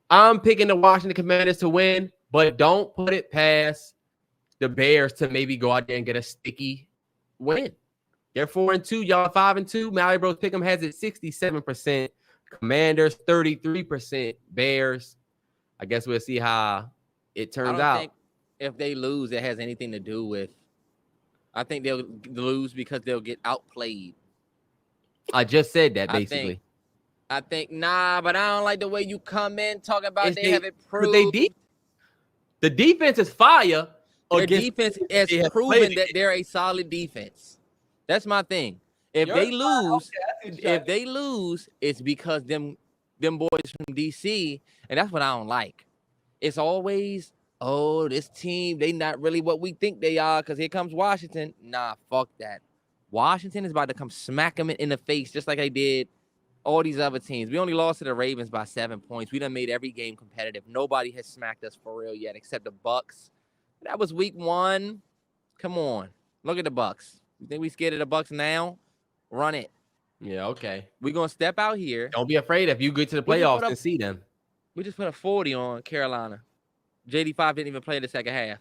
I'm picking the Washington Commanders to win, but don't put it past the Bears to maybe go out there and get a sticky win. They're 4-2. Y'all 5-2. MalloryBros Pick'em has it 67%. Commanders 33%. Bears. I guess we'll see how it turns out. Think if they lose, it has anything to do with. I think they'll lose because they'll get outplayed. I just said that basically. I think but I don't like the way you come in talking about they have it proved. The defense is fire. Their defense has proven that they're a solid defense. That's my thing. If they lose, it's because them boys from DC, and that's what I don't like. It's always, this team, they not really what we think they are, because here comes Washington. Nah, fuck that. Washington is about to come smack them in the face just like they did all these other teams. We only lost to the Ravens by 7 points. We done made every game competitive. Nobody has smacked us for real yet except the Bucs. That was week 1. Come on. Look at the Bucs. You think we scared of the Bucs now? Run it. Yeah, okay. We're going to step out here. Don't be afraid if you get to the playoffs and see them. We just put a 40 on Carolina. JD5 didn't even play the second half.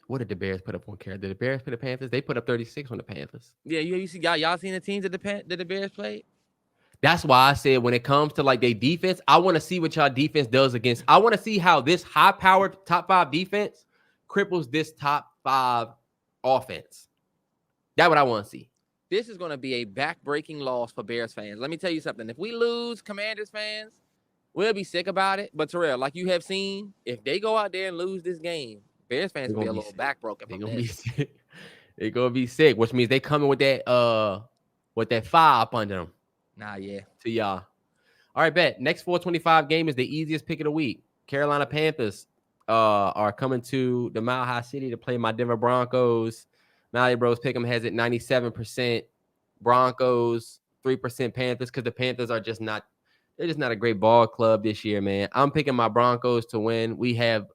What did the Bears put up on Carolina? Did the Bears play the Panthers? They put up 36 on the Panthers. Yeah, you see, y'all seen the teams that the Bears played? That's why I said when it comes to like their defense, I want to see what y'all defense does against. I want to see how this high-powered top 5 defense cripples this top 5 offense. That's what I want to see. This is going to be a back-breaking loss for Bears fans. Let me tell you something. If we lose, Commanders fans, we'll be sick about it. But Terrell, like you have seen, if they go out there and lose this game, Bears fans gonna be a little backbroken. They're gonna be sick. They're gonna be sick, which means they coming with that fire up under them. Nah, yeah. To y'all. All right, bet. Next 425 game is the easiest pick of the week. Carolina Panthers are coming to the Mile High City to play my Denver Broncos. MalloryBros Pick'em has it 97%. Broncos 3%. Panthers, because the Panthers are just not. They're just not a great ball club this year, man. I'm picking my Broncos to win. We have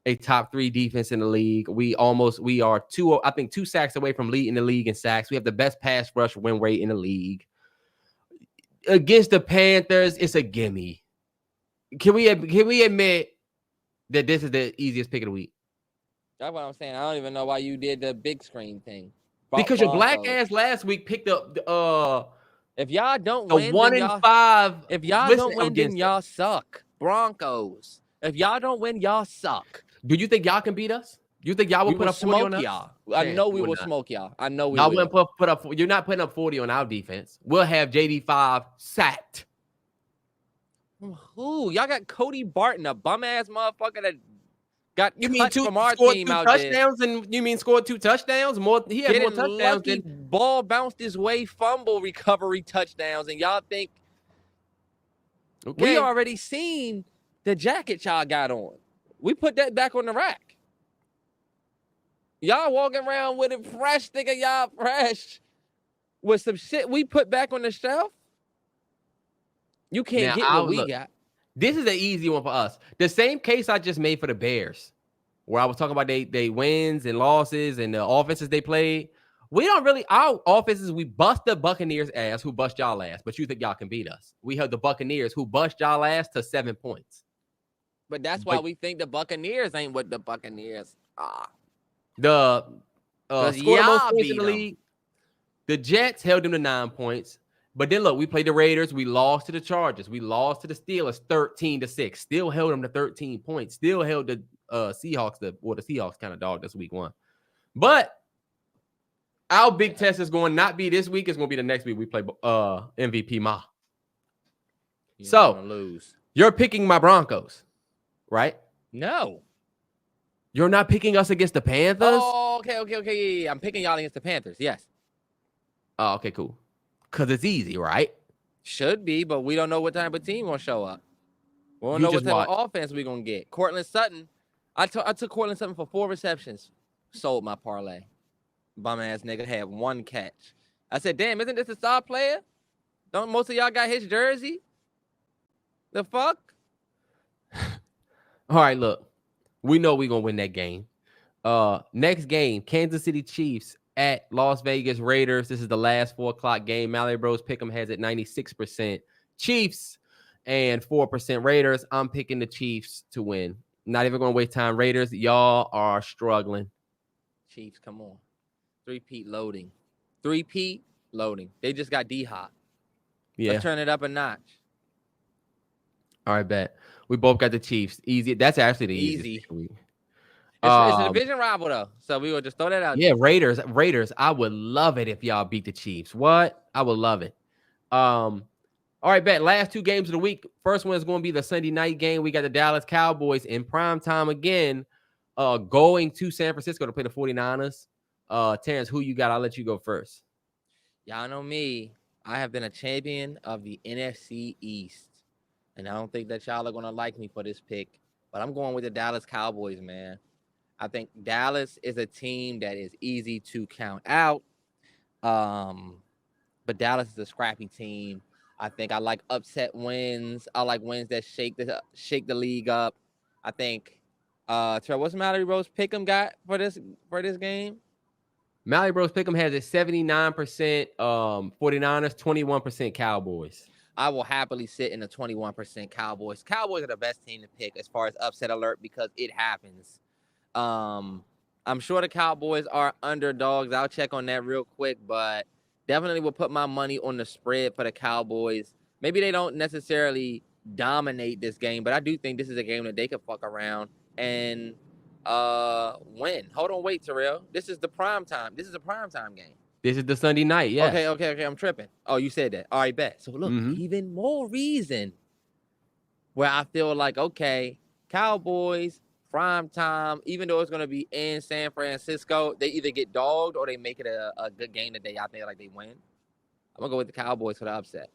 a top 3 defense in the league. We are 2 sacks away from leading the league in sacks. We have the best pass rush win rate in the league. Against the Panthers, it's a gimme. Can we admit that this is the easiest pick of the week? That's what I'm saying. I don't even know why you did the big screen thing. Because your black ass last week picked up if y'all don't win, 1-5. If y'all don't win, then y'all suck. Broncos. If y'all don't win, y'all suck. Do you think y'all can beat us? You think y'all will put up 40 on us? Y'all. I know we will smoke y'all. I know we will. Y'all wouldn't put up. You're not putting up 40 on our defense. We'll have JD5 sacked. Who? Y'all got Cody Barton, a bum ass motherfucker that got from our team out touchdowns there. And you mean scored 2 touchdowns? He had more touchdowns than ball bounced his way, fumble recovery touchdowns, and y'all think we already seen the jacket y'all got on. We put that back on the rack. Y'all walking around with it fresh, thinking y'all fresh with some shit we put back on the shelf. You can't get what we got. This is an easy one for us. The same case I just made for the Bears, where I was talking about they wins and losses and the offenses they played. We don't really, our offenses, we bust the Buccaneers' ass, who bust y'all ass, but you think y'all can beat us. We have the Buccaneers, who bust y'all ass to 7 points. But that's why we think the Buccaneers ain't what the Buccaneers are. The scored the most points in the league. The Jets held them to 9 points. But then look, we played the Raiders. We lost to the Chargers. We lost to the Steelers 13-6. Still held them to 13 points. Still held the Seahawks. The Seahawks kind of dogged us week 1. But our big test is going to not be this week. It's going to be the next week. We play MVP Ma. So you're picking my Broncos, right? No. You're not picking us against the Panthers? Oh, okay. Yeah. I'm picking y'all against the Panthers. Yes. Oh, okay, cool. Because it's easy, right? Should be, but we don't know what type of team will show up. We don't know what type of offense we're going to get. Cortland Sutton. I took Cortland Sutton for 4 receptions. Sold my parlay. Bum-ass nigga had 1 catch. I said, damn, isn't this a star player? Don't most of y'all got his jersey? The fuck? All right, look. We know we're going to win that game. Next game, Kansas City Chiefs at Las Vegas Raiders. This is the last 4 o'clock game. MalloryBros Pick'em has it 96% Chiefs and 4% Raiders. I'm picking the Chiefs to win. Not even going to waste time. Raiders, y'all are struggling. Chiefs, come on. 3-peat loading. 3-peat loading. They just got D-Hop. Yeah. Let's turn it up a notch. All right, bet. We both got the Chiefs. Easy. That's actually the easy. It's a division rival, though. So we will just throw that out. Yeah, Raiders. I would love it if y'all beat the Chiefs. What? I would love it. All right, bet. Last 2 games of the week. First one is going to be the Sunday night game. We got the Dallas Cowboys in prime time again, going to San Francisco to play the 49ers. Terrance, who you got? I'll let you go first. Y'all know me. I have been a champion of the NFC East. And I don't think that y'all are going to like me for this pick. But I'm going with the Dallas Cowboys, man. I think Dallas is a team that is easy to count out. But Dallas is a scrappy team. I think I like upset wins. I like wins that shake the league up. I think Terrell, what's MalloryBros Pick'em got for this game? MalloryBros Pick'em has it 79% 49ers, 21% Cowboys. I will happily sit in the 21% Cowboys. Cowboys are the best team to pick as far as upset alert because it happens. I'm sure the Cowboys are underdogs. I'll check on that real quick, but definitely will put my money on the spread for the Cowboys. Maybe they don't necessarily dominate this game, but I do think this is a game that they could fuck around and win. Hold on, wait, Terrell. This is the prime time. This is a prime time game. This is the Sunday night, yeah. Okay. I'm tripping. Oh, you said that. All right, bet. So look, even more reason where I feel like, okay, Cowboys prime time, even though it's going to be in San Francisco, they either get dogged or they make it a good game today. I think like they win. I'm going to go with the Cowboys for the upset.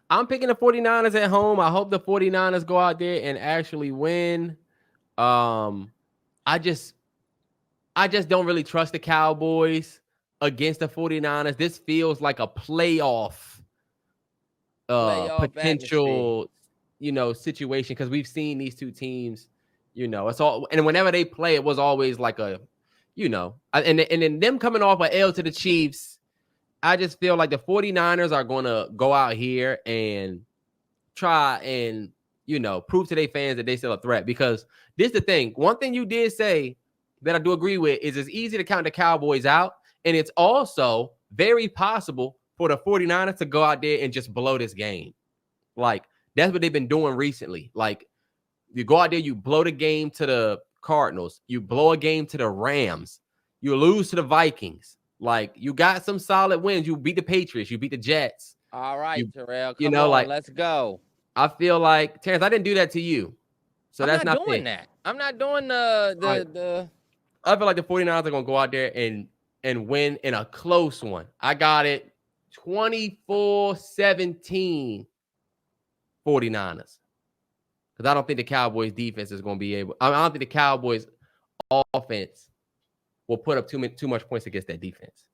I'm picking the 49ers at home. I hope the 49ers go out there and actually win. I just don't really trust the Cowboys against the 49ers. This feels like a playoff potential, situation, because we've seen these two teams, it's all, and whenever they play, it was always like a, and then them coming off an L to the Chiefs, I just feel like the 49ers are going to go out here and try and, prove to their fans that they still a threat, because this is the thing. One thing you did say that I do agree with is it's easy to count the Cowboys out, and it's also very possible for the 49ers to go out there and just blow this game. Like, that's what they've been doing recently. Like, you go out there, you blow the game to the Cardinals, you blow a game to the Rams, you lose to the Vikings. Like, you got some solid wins. You beat the Patriots, you beat the Jets. All right, Terrell, come on, let's go. I feel like, Terrance, I didn't do that to you. So that's not doing fair. that. I'm not doing the I feel like the 49ers are going to go out there and win in a close one. I got it 24-17 49ers. Because I don't think the Cowboys defense is going to be able. I don't think the Cowboys offense will put up too much points against that defense.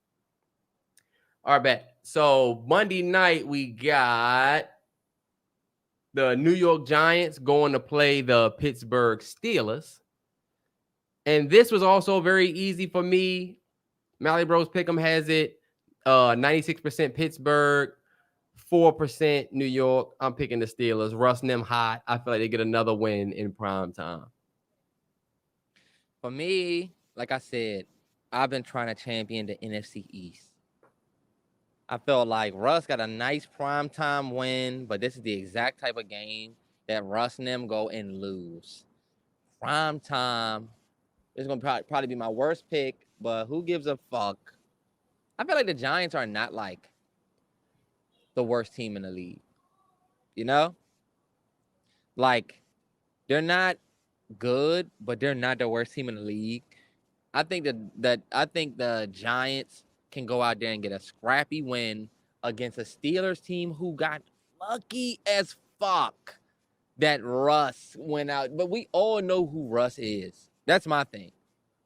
All right, bet. So Monday night we got the New York Giants going to play the Pittsburgh Steelers. And this was also very easy for me. MalloryBros Pick'em has it 96% Pittsburgh, 4% New York. I'm picking the Steelers. Russ and them hot. I feel like they get another win in prime time. For me, like I said, I've been trying to champion the NFC East. I feel like Russ got a nice primetime win, but this is the exact type of game that Russ and them go and lose. Primetime. This is going to probably be my worst pick, but who gives a fuck? I feel like the Giants are not like the worst team in the league. Like, they're not good, but they're not the worst team in the league. I think the Giants can go out there and get a scrappy win against a Steelers team who got lucky as fuck that Russ went out. But we all know who Russ is. That's my thing.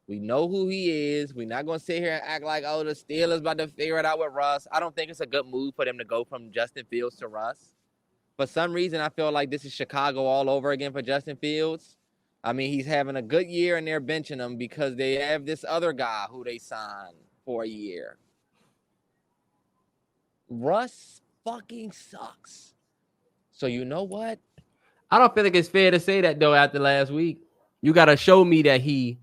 We know who he is. We're not going to sit here and act like, oh, the Steelers about to figure it out with Russ. I don't think it's a good move for them to go from Justin Fields to Russ. For some reason, I feel like this is Chicago all over again for Justin Fields. I mean, he's having a good year and they're benching him because they have this other guy who they signed for a year. Russ fucking sucks. So you know what? I don't feel like it's fair to say that, though, after last week. You got to show me that he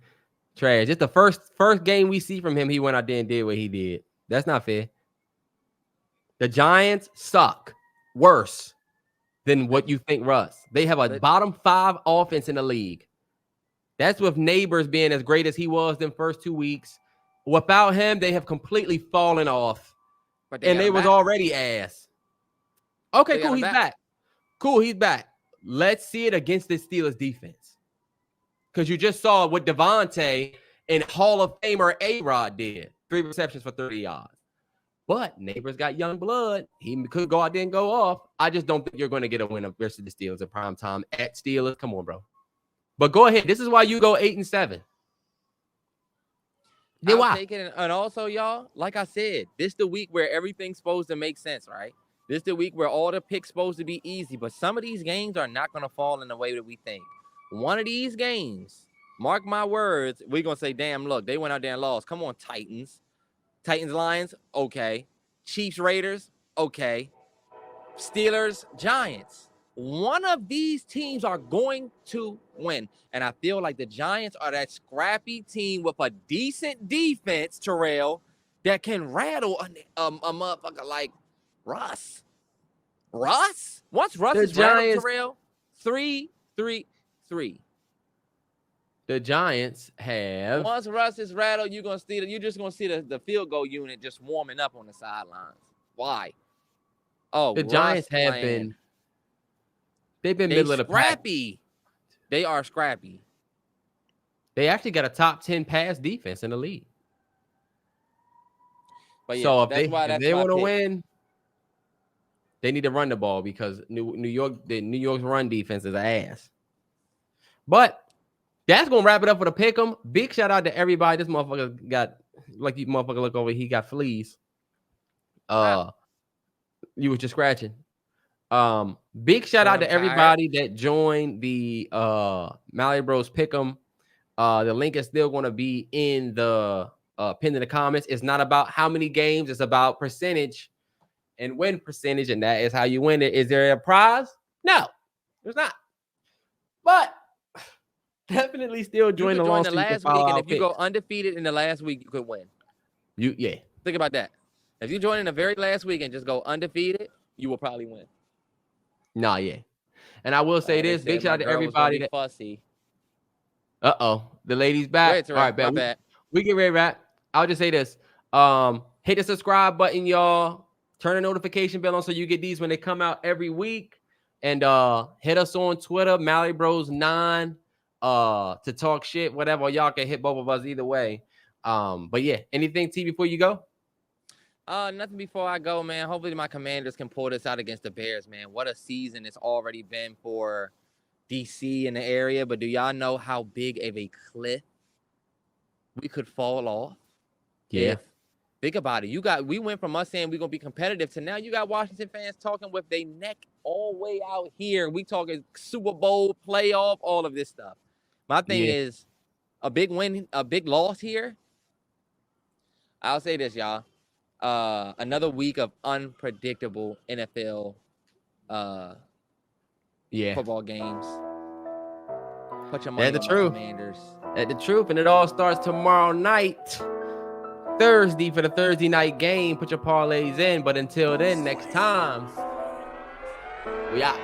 trash. It's the first game we see from him. He went out there and did what he did. That's not fair. The Giants suck worse than what you think Russ. They have a bottom 5 offense in the league. That's with Neighbors being as great as he was in first 2 weeks. Without him, they have completely fallen off. And they was already ass. Okay, cool. He's back. Cool, he's back. Let's see it against this Steelers defense. Because you just saw what Devontae and Hall of Famer A-Rod did. 3 receptions for 30 yards. But Neighbors got young blood. He could go out there and go off. I just don't think you're going to get a win versus the Steelers in prime time at Steelers. Come on, bro. But go ahead. This is why you go 8-7. I'll take it. And also, y'all, like I said, this the week where everything's supposed to make sense, right? This the week where all the picks supposed to be easy. But some of these games are not going to fall in the way that we think. One of these games, mark my words, we're going to say, damn, look, they went out there and lost. Come on, Titans. Titans, Lions, okay. Chiefs, Raiders, okay. Steelers, Giants. One of these teams are going to win. And I feel like the Giants are that scrappy team with a decent defense, Terrell, that can rattle a motherfucker like Russ. Russ? Once Russ is rattled, Terrell, 3-3-3. The Giants have. Once Russ is rattled, you're just gonna see the field goal unit just warming up on the sidelines. Why? Oh, the Giants have been. They've been middle of the pack. Scrappy. They are scrappy. They actually got a top 10 pass defense in the league. But yeah, so if that's they want to pick. win, they need to run the ball because New York's run defense is ass. But that's gonna wrap it up for the pick'em. Big shout out to everybody. This motherfucker got like you motherfucker look over. He got fleas. You was just scratching. Big shout out to everybody that joined the MalloryBros pick'em. The link is still going to be in the pinned in the comments. It's not about how many games, it's about percentage and win percentage, and that is how you win it. Is there a prize? No, there's not. But definitely still join the last week, and if you go undefeated in the last week, you could win. Think about that. If you join in the very last week and just go undefeated, you will probably win. Nah, yeah. And I will say this: big shout out to everybody that fussy. The ladies back. All right, bad. We get ready to wrap. I'll just say this: hit the subscribe button, y'all. Turn the notification bell on so you get these when they come out every week. And hit us on Twitter, MalloryBros9, to talk shit, whatever. Y'all can hit both of us either way. But yeah, anything T before you go? Nothing before I go, man. Hopefully my Commanders can pull this out against the Bears, man. What a season it's already been for DC in the area. But do y'all know how big of a cliff we could fall off? Yeah. Think about it. We went from us saying we're gonna be competitive to now you got Washington fans talking with their neck all the way out here. We talking Super Bowl, playoff, all of this stuff. My thing is a big win, a big loss here. I'll say this, y'all. Another week of unpredictable NFL football games. Put your money on the Commanders. That's the truth, and it all starts tomorrow night, Thursday, for the Thursday night game. Put your parlays in, but until then, next time, we out.